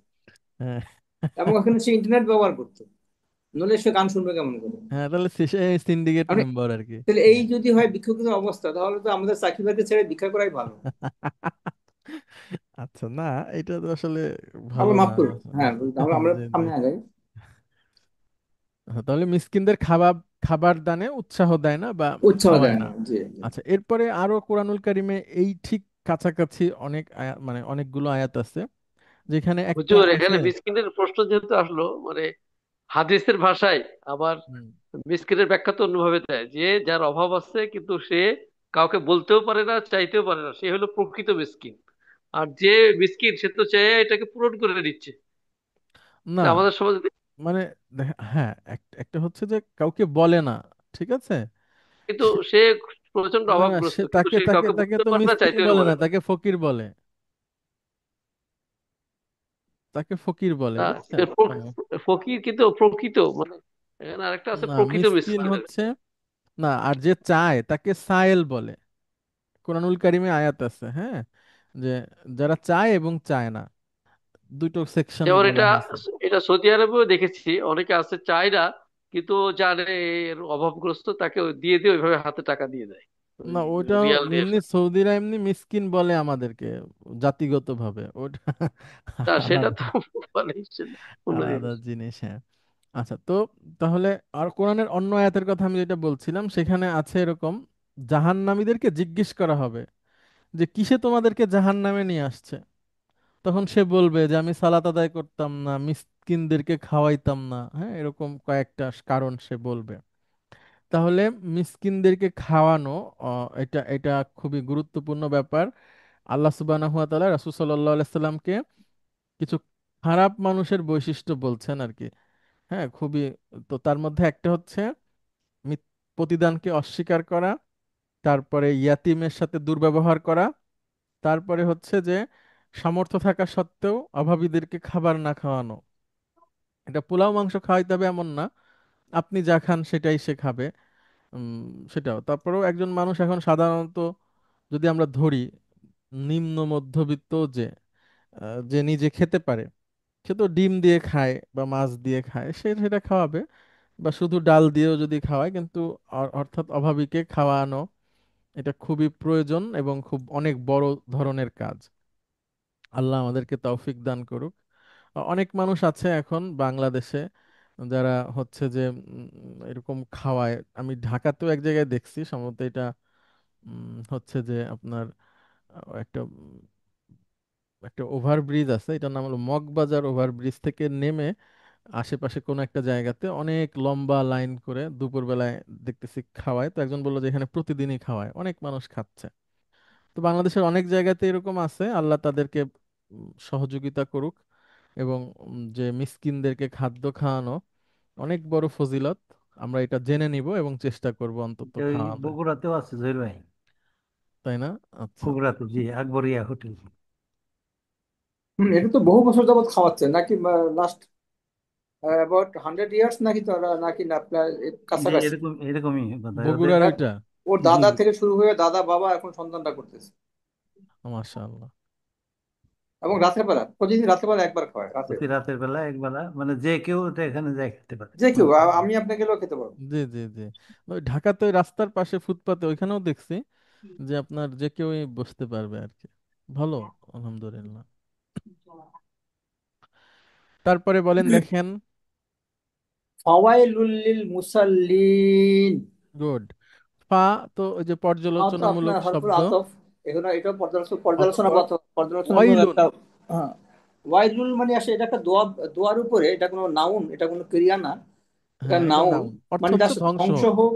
হ্যাঁ এবং ওখানে সে ইন্টারনেট ব্যবহার করতো, নলে সে গান শুনবে কেমন করে? হ্যাঁ, তাহলে শেষে সিন্ডিকেট মানে মেম্বার আর কি। তাহলে এই হ্যাঁ। যদি হয় ভিক্ষুকের অবস্থা, তাহলে তো আমাদের চাকরি বাকরি ছেড়ে ভিক্ষা করাই ভালো। আচ্ছা, না এটা তো আসলে ভালো আবার না। মাফ করুন, হ্যাঁ, তাহলে আমরা জি জি। সামনে আগাই। তাহলে মিসকিনদের খাবার, খাবার দানে উৎসাহ দেয় না বা উৎসাহ খাওয়ায় দেয় না। না, জি জি। আচ্ছা, এরপরে আরো কোরআনুল কারিমে এই ঠিক কাছাকাছি অনেক মানে অনেকগুলো আয়াত আছে, যেখানে একটা হুজুর আছে। এখানে মিসকিনের প্রশ্ন যেহেতু আসলো, মানে হাদিসের ভাষায় আবার হুম, মিসকিনের ব্যাখ্যা তো অন্যভাবে দেয়, যে যার অভাব আছে কিন্তু সে কাউকে বলতেও পারে না, চাইতেও পারে না, সে হলো প্রকৃত মিসকিন। আর যে মিসকিন সে তো চেয়ে এটাকে পূরণ করে নিচ্ছে। না এটা আমাদের সমাজে মানে হ্যাঁ, একটা হচ্ছে যে কাউকে বলে না, ঠিক আছে। কিন্তু সে- সে প্রচন্ড না না, অভাবগ্রস্ত, সে কিন্তু তাকে সে তাকে কাউকে তাকে বলতে তো পারে না, মিসকিন চাইতেও বলে না, পারে না। তাকে ফকির বলে। তাকে ফকির বলে, তা বুঝছেন মানে। ফকির কিন্তু প্রকৃত, মানে এখানে আরেকটা আছে না, প্রকৃত মিসকিন মিসকিন। হচ্ছে, না আর যে চায় তাকে সায়েল বলে। কোরআনুল কারিমে আয়াত আছে, হ্যাঁ, যে যারা চায় এবং চায় না, দুটো সেকশন যেমন বলা এটা হয়েছে। এটা সৌদি আরবেও দেখেছি, অনেকে আছে চায় না, কিন্তু ও জানে এর অভাবগ্রস্ত, তাকে দিয়ে দিয়ে ওইভাবে হাতে টাকা দিয়ে দেয়, ওই না ওইটাও রিয়াল দিয়ে। এমনি সৌদিরা এমনি মিসকিন বলে আমাদেরকে, জাতিগত ভাবে ওটা তা সেটা আলাদা, তো মানে অন্য আলাদা জিনিস। জিনিস, হ্যাঁ। আচ্ছা, তো তাহলে আর কোরআনের অন্য আয়াতের কথা আমি যেটা বলছিলাম, সেখানে আছে এরকম, জাহান্নামীদেরকে জিজ্ঞেস করা হবে যে কিসে তোমাদেরকে জাহান্নামে নিয়ে আসছে। তখন সে বলবে যে আমি সালাত আদায় করতাম না, মিসকিনদেরকে খাওয়াইতাম না, হ্যাঁ এরকম কয়েকটা কারণ সে বলবে। তাহলে মিসকিনদেরকে খাওয়ানো, এটা এটা খুবই গুরুত্বপূর্ণ ব্যাপার। আল্লাহ সুবহানাহু ওয়া তাআলা রাসূল সাল্লাল্লাহু আলাইহি সাল্লামকে কিছু খারাপ মানুষের বৈশিষ্ট্য বলছেন আর কি। হ্যাঁ, খুবই। তো তার মধ্যে একটা হচ্ছে প্রতিদানকে অস্বীকার করা, তারপরে ইয়াতিমের সাথে দুর্ব্যবহার করা, তারপরে হচ্ছে যে সামর্থ্য থাকা সত্ত্বেও অভাবীদেরকে খাবার না খাওয়ানো। এটা পোলাও মাংস খাওয়াইতে হবে এমন না, আপনি যা খান সেটাই সে খাবে। উম, সেটাও। তারপরেও একজন মানুষ এখন সাধারণত যদি আমরা ধরি নিম্ন মধ্যবিত্ত, যে যে নিজে খেতে পারে, সে তো ডিম দিয়ে খায় বা মাছ দিয়ে খায়, সে সেটা খাওয়াবে, বা শুধু ডাল দিয়েও যদি খাওয়ায়, কিন্তু অর্থাৎ অভাবীকে খাওয়ানো এটা খুবই প্রয়োজন এবং খুব অনেক বড় ধরনের কাজ। আল্লাহ আমাদেরকে তৌফিক দান করুক। অনেক মানুষ আছে এখন বাংলাদেশে যারা হচ্ছে যে এরকম খাওয়ায়। আমি ঢাকাতেও এক জায়গায় দেখছি, সম্ভবত এটা হচ্ছে যে আপনার একটা একটা ওভারব্রিজ আছে, এটার নাম হলো মগবাজার ওভারব্রিজ থেকে নেমে আশেপাশে কোনো একটা জায়গাতে অনেক লম্বা লাইন করে দুপুরবেলায় দেখতেছি খাওয়ায়। তো একজন বললো যে এখানে প্রতিদিনই খাওয়ায়, অনেক মানুষ খাচ্ছে। তো বাংলাদেশের অনেক জায়গাতে এরকম আছে, আল্লাহ তাদেরকে সহযোগিতা করুক। এবং যে মিসকিনদেরকে খাদ্য খাওয়ানো অনেক বড় ফজিলত, আমরা এটা জেনে নিব এবং চেষ্টা করব অন্তত ওই খাওয়ানোর। বগুড়াতেও আছে জহির ভাই। তাই না? আচ্ছা। বগুড়াতে, জি, আকবরিয়া হোটেল। এটা তো বহু বছর যাবত খাওয়াচ্ছেন নাকি? লাস্ট অ্যাবাউট 100 ইয়ার্স নাকি? তো নাকি না আপনার জি, কাছাকাছি? এরকম এরকমই কথা ওদের। বগুড়ার দেখ, ওইটা। ওর জি, দাদা থেকে শুরু হয়ে দাদা বাবা এখন সন্তানটা করতেছে। মাশাআল্লাহ। এবং রাতের বেলা, প্রতিদিন রাতের বেলা একবার খাওয়ায় রাতে। প্রতি রাতের বেলা একবেলা, মানে যে কেউ এটা এখানে যাই খেতে পারে, যে কোনো কেউ, সমস্যা আমি নেই। আপনাকে গেলেও খেতে পারবো। জি জি জি। ওই ঢাকাতে ওই রাস্তার পাশে ফুটপাতে ওইখানেও দেখছি যে আপনার যে কেউই বসতে পারবে আর কি। ভালো, আলহামদুলিল্লাহ। তারপরে বলেন দেখেন। ফাওয়াইলুল লিল মুসাল্লিন। গুড। ফা, তো ওই যে তো আপনার পর্যালোচনামূলক হরফুল শব্দ। আতফ, এখানে এটা পর্যালোচনা অতঃপর পর্যালোচনামূলক ওয়াইলুন। একটা। হ্যাঁ, ওয়াইলুল মানে আসে এটা একটা দোয়া। দোয়ার উপরে, এটা কোনো নাউন, এটা কোনো ক্রিয়া না, এটা হ্যাঁ, এটা নাউন। নাউন, অর্থ মানে হচ্ছে তার ধ্বংস ধ্বংস হোক। হোক,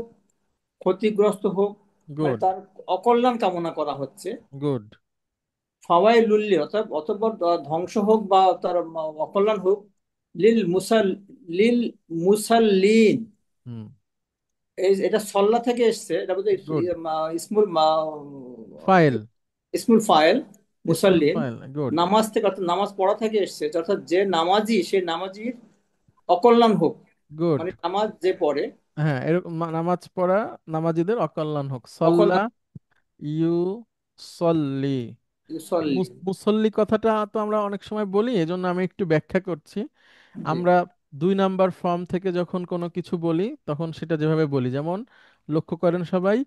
ক্ষতিগ্রস্ত হোক, মানে গুড। তার অকল্যাণ কামনা করা হচ্ছে। গুড। ফাওয়াইলুল্লি অর্থাৎ অতঃপর ধ্বংস হোক বা তার অকল্যাণ হোক। লিল মুসাল লিল মুসাল্লিন। হুম। এটা সল্লা থেকে এসছে, এটা বোধহয় গুড। ইসমুল ফাইল। ইসমুল ফাইল। ইসমুল মুসাল্লিন ফাইল। গুড। নামাজ থেকে, অর্থাৎ নামাজ পড়া থেকে এসছে, অর্থাৎ যে নামাজি সে নামাজির অকল্যাণ হোক। গুড। মানে নামাজ যে পড়ে হ্যাঁ, এরকম নামাজ পড়া নামাজীদের অকল্যাণ হোক। সল্লা, অকল্যাণ। ইউ সল্লি। মুসল্লি। মুসল্লি কথাটা তো আমরা অনেক সময় বলি, এজন্য আমি একটু ব্যাখ্যা করছি। জি। আমরা 2 নাম্বার ফর্ম থেকে যখন কোনো কিছু বলি তখন সেটা যেভাবে বলি, যেমন লক্ষ্য করেন সবাই,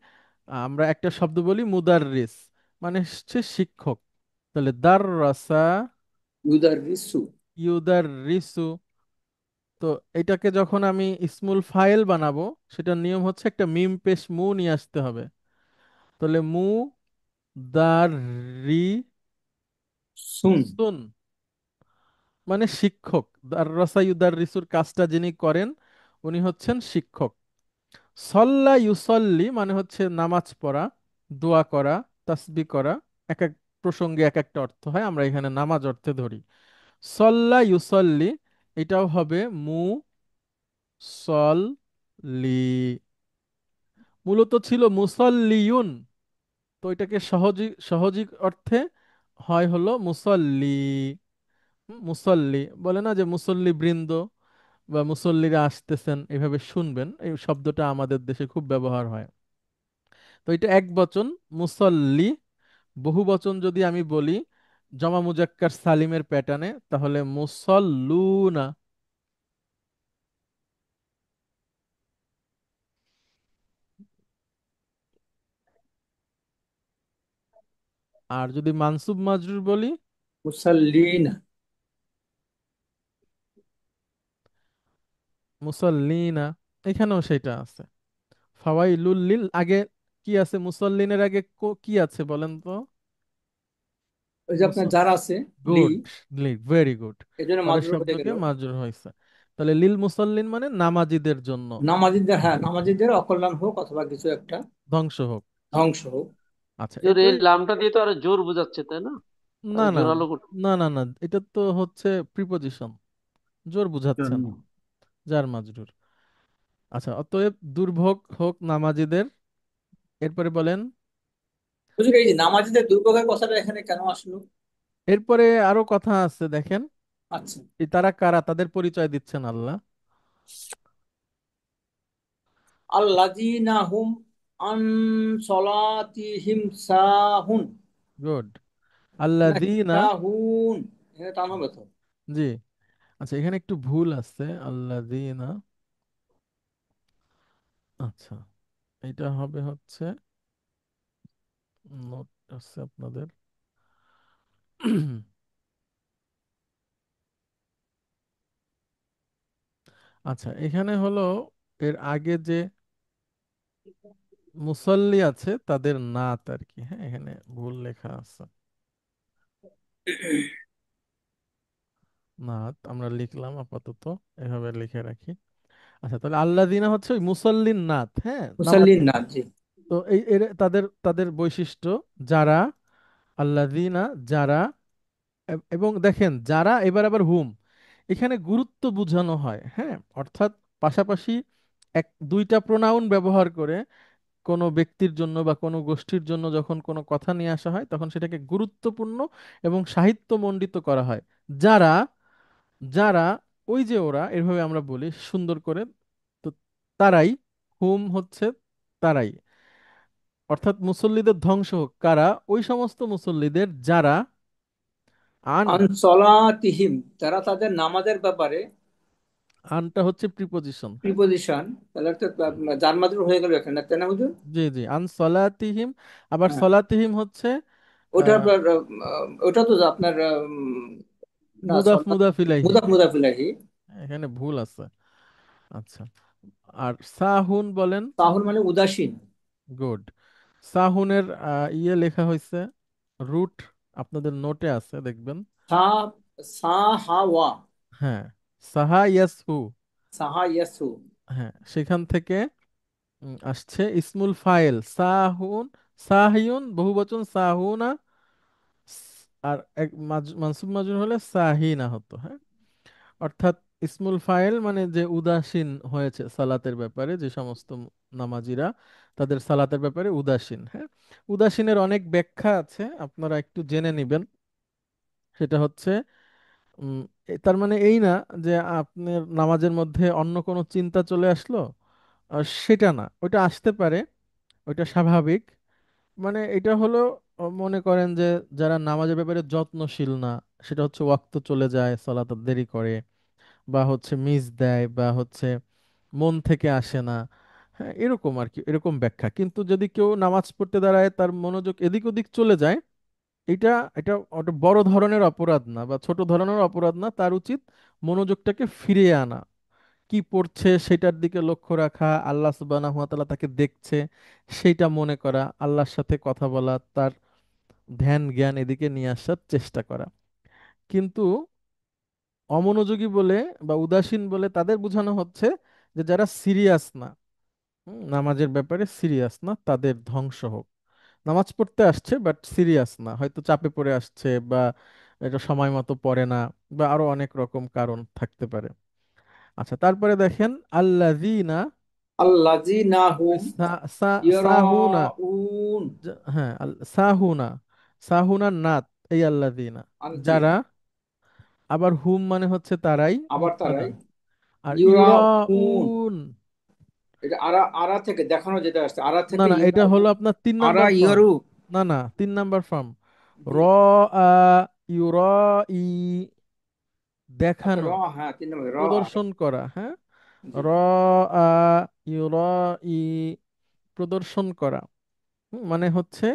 আমরা একটা শব্দ বলি মুদাররিস, মানে হচ্ছে শিক্ষক। তাহলে দার রাসা ইউদাররিসু। ইউদাররিসু। তো এটাকে যখন আমি ইসমুল ফাইল বানাবো, সেটার নিয়ম হচ্ছে একটা মিম পেশ মু নিয়ে আসতে হবে। তাহলে মু দার রি সুন। সুন, মানে শিক্ষক। দার রাসা ইউদার রিসুর কাজটা যিনি করেন উনি হচ্ছেন শিক্ষক। সল্লা ইউসল্লি মানে হচ্ছে নামাজ পড়া, দোয়া করা, তাসবিহ করা। এক এক প্রসঙ্গে এক একটা অর্থ হয়, আমরা এখানে নামাজ অর্থে ধরি। সল্লা ইউসল্লি, এটাও হবে মু সল লি। মূলত ছিল মুসল্লিয়ুন, তো এটাকে সহজিক সহজিক অর্থে হয় হলো মুসল্লি। মুসল্লি বলে না যে মুসল্লি বৃন্দ বা মুসল্লিরা আসতেছেন, এভাবে শুনবেন, এই শব্দটা আমাদের দেশে খুব ব্যবহার হয়। তো এটা এক বচন মুসল্লি। বহু বচন যদি আমি বলি জমা মুজাক্কার সালিমের প্যাটার্নে, তাহলে মুসল্লুনা। আর যদি মানসুব মাজরুর বলি মুসাল্লিনা। মুসল্লিনা। এখানেও সেটা আছে। ফাওয়াইলুল লিল আগে কি আছে, মুসল্লিনের আগে কি আছে বলেন তো? ওই যে আপনার যারা আছে, লি, গুড। লিল, ভেরি গুড। এই জন্য পরের মাজরুর হয়ে গেল। শব্দকে মাজরুর হয়েছে। তাহলে লিল মুসল্লিন মানে নামাজীদের জন্য নামাজিদের, হ্যাঁ, নামাজিদের অকল্যাণ হোক অথবা কিছু একটা ধ্বংস হোক। ধ্বংস হোক। আচ্ছা, হুজুর, এই এরপরে লামটা দিয়ে তো আরো জোর বোঝাচ্ছে, তাই না? না না জোরালো করতে। না না না, এটা তো হচ্ছে প্রিপজিশন, জোর বুঝাচ্ছেন, জন্য। যার মাজরুর। আচ্ছা, অতএব দুর্ভোগ হোক নামাজীদের। এরপরে বলেন। হুজুর, এই যে নামাজীদের দুর্ভোগের কথাটা এখানে কেন আসলো? এরপরে আরো কথা আছে, দেখেন। আচ্ছা। এই তারা কারা, তাদের পরিচয় দিচ্ছেন আল্লাহ। আল্লাযীনা হুম আন সলাতিহিম সাহুন, গুড। নাকি আল্লাযীনা। সাহুন? এখানে টান হবে তো? জি। আচ্ছা, এখানে একটু ভুল আছে, আল্লাযীনা। আচ্ছা, এটা হবে হচ্ছে, নোট আছে আপনাদের। আচ্ছা, এখানে হলো এর আগে যে মুসল্লি আছে তাদের নাত আর কি, হ্যাঁ, এখানে ভুল লেখা আছে। নাত আমরা লিখলাম আপাতত, এভাবে লিখে রাখি। আচ্ছা, তাহলে আল্লাযীনা হচ্ছে ওই মুসল্লির নাত, হ্যাঁ, মুসাল্লিন নামাজি। না, জি। তো এই তাদের তাদের বৈশিষ্ট্য, যারা, আল্লাযীনা যারা, এবং দেখেন যারা, এবার আবার হুম, এখানে গুরুত্ব বোঝানো হয়, হ্যাঁ, অর্থাৎ পাশাপাশি দুইটা প্রোনাউন ব্যবহার করে কোনো ব্যক্তির জন্য বা কোনো গোষ্ঠীর জন্য যখন কোনো কথা নিয়ে আসা হয় তখন সেটাকে গুরুত্বপূর্ণ এবং সাহিত্যমণ্ডিত করা হয়। যারা, যারা, ওই যে ওরা, এভাবে আমরা বলি সুন্দর করে। তো তারাই, হুম হচ্ছে তারাই, অর্থাৎ মুসল্লিদের ধ্বংস হোক কারা, ওই সমস্ত মুসল্লিদের যারা, আন, আন সলাতিহিম, তারা তাদের নামাজের ব্যাপারে। আনটা হচ্ছে প্রিপজিশন, হ্যাঁ। প্রিপজিশন, তাহলে একটা জার মাজরুর হয়ে গেল এখানে, তাই না হুজুর? জি জি, আন সলাতিহিম। আবার হ্যাঁ, সলাতিহিম হচ্ছে ওটা আহ, আপনার, ওটা তো আপনার না, মুদাফ সলাত মুদাফ ইলাইহি, মুদাফ মুদাফিলাহি। এখানে ভুল আছে। আচ্ছা, আর সাহুন বলেন। তাহুন মানে উদাসীন। গুড। সাহুনের ইয়ে লেখা হয়েছে, রুট আপনাদের নোটে আছে দেখবেন। সা সা হা ওয়া, হ্যাঁ, সাহা ইয়াসহু। সাহা ইয়াসু। হ্যাঁ, সেখান থেকে আসছে ইসমুল ফাইল সাহুন, সাহিউন বহুবচন সাহুনা, আর এক মানসুব মাজরুর হলে সাহিনা হতো, হ্যাঁ। অর্থাৎ ইসমুল ফাইল মানে যে উদাসীন হয়েছে সালাতের ব্যাপারে, যে সমস্ত নামাজিরা তাদের সালাতের ব্যাপারে উদাসীন, হ্যাঁ। উদাসীনের অনেক ব্যাখ্যা আছে, আপনারা একটু জেনে নেবেন। সেটা হচ্ছে উম, তার মানে এই না যে আপনার নামাজের মধ্যে অন্য কোনো চিন্তা চলে আসলো, সেটা না, ওইটা আসতে পারে, ওইটা স্বাভাবিক। মানে এটা হলো, মনে করেন যে যারা নামাজের ব্যাপারে যত্নশীল না, সেটা হচ্ছে ওয়াক্ত চলে যায়, সালাত দেরি করে, বা হচ্ছে মিস দেয়, বা হচ্ছে মন থেকে আসে না, হ্যাঁ, এরকম আর কি, এরকম ব্যাখ্যা। কিন্তু যদি কেউ নামাজ পড়তে দাঁড়ায় তার মনোযোগ এদিক ওদিক চলে যায়, এটা এটা ওটা বড় ধরনের অপরাধ না বা ছোট ধরনের অপরাধ না, তার উচিত মনোযোগটাকে ফিরিয়ে আনা, কি পড়ছে সেটার দিকে লক্ষ্য রাখা, আল্লাহ সুবহানাহু ওয়া তাআলা তাকে দেখছে সেইটা মনে করা, আল্লাহর সাথে কথা বলা, তার ধ্যান জ্ঞান এদিকে নিয়ে আসার চেষ্টা করা। কিন্তু অমনোযোগী বলে বা উদাসীন বলে তাদের বোঝানো হচ্ছে যে যারা সিরিয়াস না, নামাজের ব্যাপারে সিরিয়াস না, তাদের ধ্বংস হোক। নামাজ পড়তে আসছে বাট সিরিয়াস না, হয়তো চাপে পড়ে আসছে, বা এটা সময় মতো পড়ে না, বা আরো অনেক রকম কারণ থাকতে পারে। আচ্ছা, তারপরে দেখেন আল্লাযীনা, আল্লাযীনা ওই হুম সাহুনা, ইয়ারাউন। হ্যাঁ, সাহুনা, সাহুনার নাত এই আল্লাযীনা, জি। যারা, আবার হুম মানে হচ্ছে তারাই, আবার মুবতাদা। তারাই। আর ইউরাউন, ইউরাউন, এটা আরা, আরা থেকে দেখানো, যেটা আসছে আরা না থেকে না, এটা হলো ইউরাউন। আপনার তিন আরা নাম্বার ফর্ম। ইয়ারু। না না, তিন নাম্বার ফর্ম। র, জি। আ, ইউরা, ই, আচ্ছা, দেখানো, হ্যাঁ, 3 নম্বর প্রদর্শন করা, হ্যাঁ। জি। র, আ, ইউরা, ই, প্রদর্শন করা। মানে হচ্ছে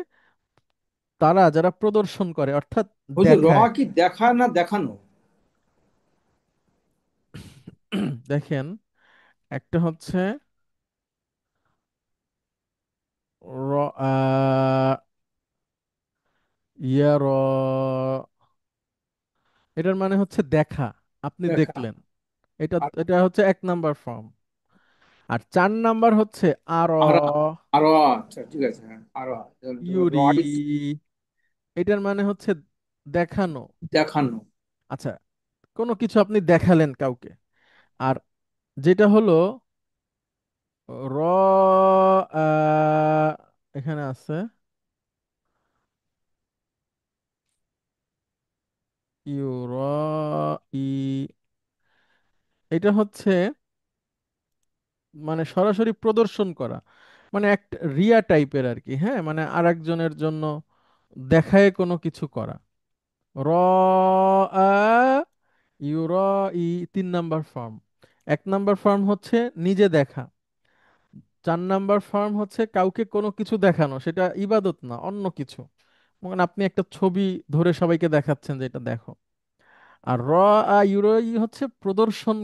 তারা যারা প্রদর্শন করে, অর্থাৎ হুজুর, দেখায়। কি দেখা না দেখানো? দেখেন, একটা হচ্ছে র, আ, ইয়া, র, এটার মানে হচ্ছে দেখা, আপনি দেখা। দেখলেন, এটা আর এটা হচ্ছে এক নাম্বার ফর্ম। আর চার নাম্বার হচ্ছে আর, আরা, আরো, আচ্ছা ঠিক আছে, হ্যাঁ, আরো। ইউরি, রয়। এটার মানে হচ্ছে দেখানো। দেখানো। আচ্ছা, কোনো কিছু আপনি দেখালেন কাউকে। আর যেটা হলো র, এখানে আছে ইউর, ই, এটা হচ্ছে মানে সরাসরি প্রদর্শন করা, মানে একটা রিয়া টাইপের আর কি, হ্যাঁ, মানে আরেকজনের জন্য দেখায় কোনো কিছু করা। র, আ, ইউর, ই, 3 নাম্বার ফর্ম। 1 নাম্বার ফর্ম হচ্ছে নিজে দেখা। 4 নাম্বার ফর্ম হচ্ছে কাউকে কোনো কিছু দেখানো, সেটা ইবাদত না, অন্য কিছু। মানে আপনি একটা ছবি ধরে সবাইকে দেখাচ্ছেন যে এটা দেখো। আর র, ইউরো, ই হচ্ছে প্রদর্শন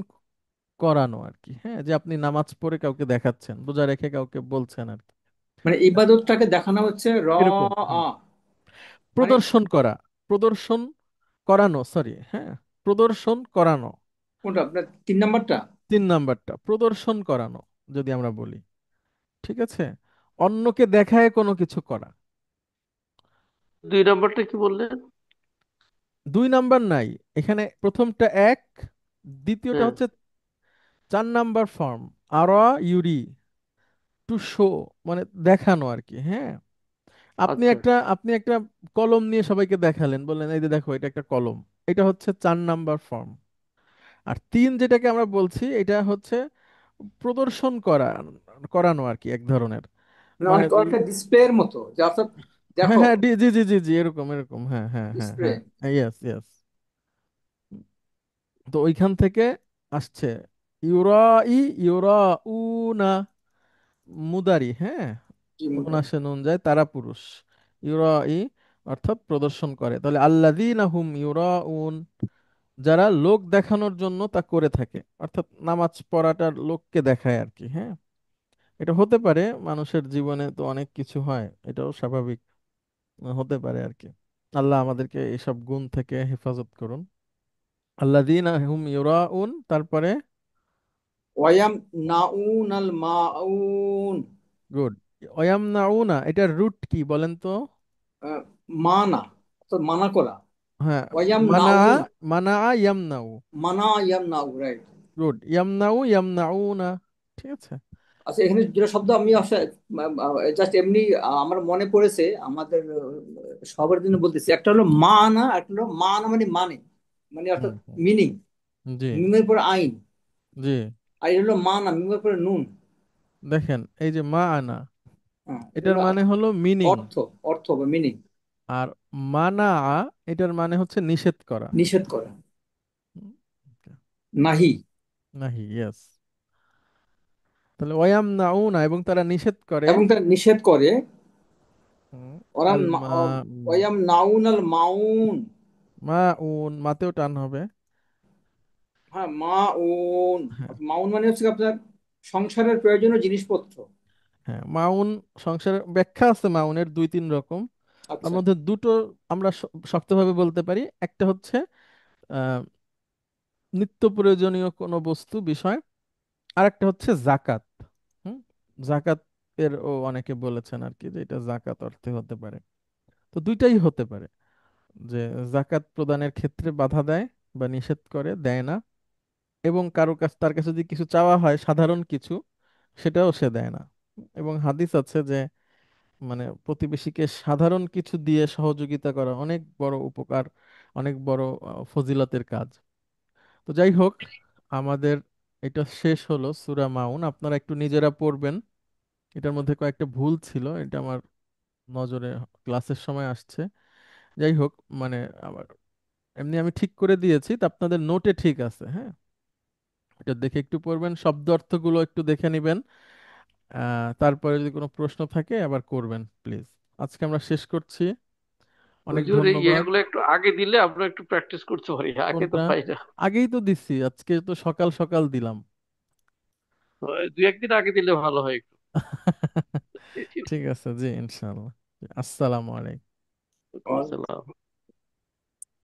করানো আর কি, হ্যাঁ, যে আপনি নামাজ পড়ে কাউকে দেখাচ্ছেন, রোজা রেখে কাউকে বলছেন আর কি। মানে ইবাদতটাকে দেখানো হচ্ছে র এরকম, আ, মানে প্রদর্শন করা, প্রদর্শন করানো, সরি, হ্যাঁ, প্রদর্শন করানো। কোনটা আপনার 3 নাম্বারটা? 3 নাম্বারটা প্রদর্শন করানো, যদি আমরা বলি, ঠিক আছে, অন্যকে দেখায় কোনো কিছু করা। 2 নম্বরটা কি বললেন? 2 নাম্বার নাই এখানে, প্রথমটা এক, দ্বিতীয়টা হ্যাঁ। হচ্ছে 4 নাম্বার ফর্ম, আর ইউরি, টু শো, মানে দেখানো আর কি, হ্যাঁ। আচ্ছা। আপনি একটা কলম নিয়ে সবাইকে দেখালেন, বললেন এই যে দেখো এটা একটা কলম, এটা হচ্ছে 4 নাম্বার ফর্ম। আর 3 যেটাকে আমরা বলছি, এটা হচ্ছে প্রদর্শন করা, করানো আর কি, এক ধরনের, মানে মানে অনেকটা ডিসপ্লের মতো, যে অর্থাৎ হ্যাঁ দেখো, হ্যাঁ, জি জি জি জি, এরকম এরকম, হ্যাঁ হ্যাঁ হ্যাঁ ডিসপ্লে। হ্যাঁ, ইয়েস ইয়েস। তো ওইখান থেকে আসছে ইউরা, ই, ইউরা, উনা, মুদারি, হ্যাঁ, নুন আসে নুন যায়, তারা পুরুষ। ইউরা, ই অর্থাৎ প্রদর্শন করে, তাহলে আল্লাযীনা হুম ইউরাউন, যারা লোক দেখানোর জন্য তা করে থাকে, অর্থাৎ নামাজ পড়াটার লোককে দেখায় আর কি, হ্যাঁ। এটা হতে পারে, মানুষের জীবনে তো অনেক কিছু হয়, এটাও স্বাভাবিক, হতে পারে আর কি। আল্লাহ আমাদেরকে এসব গুণ থেকে হেফাজত করুন। আল্লাযীনা হুম ইউরাউন, তারপরে ওয়ায়াম নাউন আল মাউন। গুড। ওয়ায়ামনাউনা, এটার রুট কি বলেন তো? মানা, অর্থাৎ মানা করা। হ্যাঁ, ওয়ায়াম মানা, নাউ, মানা ইয়ামনাউ। মানা ইয়াম নাউ, রাইট। গুড, ইয়ামনাউ, ইয়ামনাউনা, ঠিক আছে। আচ্ছা, এখানে দুটো শব্দ আমি জাস্ট এমনি আমার মনে পড়েছে, আমাদের সবার জন্য বলতেছি। একটা হলো মানা, একটা হলো মানা মানে মানে, মানে হুম অর্থাৎ হুম, মিনিং। জি মিমের পর আইন। জি। আর এটা হলো মানা, মিমের পরে নুন। দেখেন এই যে মা আনা, হ্যাঁ, এটা এটার হলো মানে হলো মিনিং। অর্থ, অর্থ বা মিনিং। আর মানা, এটার মানে হচ্ছে নিষেধ করা। নিষেধ করে। হুম, নাহি। নাহি, ইয়েস। তাহলে ওয়াম নাউনা, এবং তারা নিষেধ করে। এবং তারা নিষেধ করে। হুম, ওরাম আল মা, ওয়ায়াম নাউন আল মাউন। মা উন, মাতেও টান হবে। হ্যাঁ, মাউন। হ্যাঁ মাউন মানে হচ্ছে আপনার সংসারের প্রয়োজনীয় জিনিসপত্র। হ্যাঁ, মাউন, সংসারের ব্যাখ্যা আছে মাউনের 2-3 রকম। তার আচ্ছা। মধ্যে দুটো আমরা শক্তভাবে বলতে পারি। একটা হচ্ছে আহ, নিত্য প্রয়োজনীয় কোনো বস্তু, বিষয়। আর একটা হচ্ছে জাকাত। হুম, জাকাত এর ও অনেকে বলেছেন আর কি, যে এটা জাকাত অর্থে হতে পারে। তো দুইটাই হতে পারে, যে জাকাত প্রদানের ক্ষেত্রে বাধা দেয় বা নিষেধ করে, দেয় না। এবং কারো কাছে, তার কাছে যদি কিছু চাওয়া হয় সাধারণ কিছু, সেটাও সে দেয় না। এবং হাদিস আছে যে মানে প্রতিবেশীকে সাধারণ কিছু দিয়ে সহযোগিতা করা অনেক বড় উপকার, অনেক বড় ফজিলতের কাজ। তো যাই হোক, আমাদের এটা শেষ হলো সূরা মাউন। আপনারা একটু নিজেরা পড়বেন, এটার মধ্যে কয়েকটা ভুল ছিল, এটা আমার নজরে ক্লাসের সময় আসছে। যাই হোক, মানে আমার এমনি আমি ঠিক করে দিয়েছি, তো আপনাদের নোটে ঠিক আছে, হ্যাঁ। এটা দেখে একটু পড়বেন, শব্দ অর্থগুলো একটু দেখে নেবেন। তারপরে যদি কোনো প্রশ্ন থাকে আবার করবেন প্লিজ। আজকে আমরা শেষ করছি, অনেক হুজুর, এই ধন্যবাদ। ইয়েগুলো একটু আগে দিলে আমরা একটু প্র্যাকটিস করতে পারি, আগে তো কোনটা? পাই না। আগেই তো দিচ্ছি, আজকে তো সকাল সকাল দিলাম। ওই 2-1 দিন আগে দিলে ভালো হয় একটু। ঠিক আছে, জি ইনশাআল্লাহ। আসসালামু আলাইকুম। ওয়ালাইকুম আসসালাম।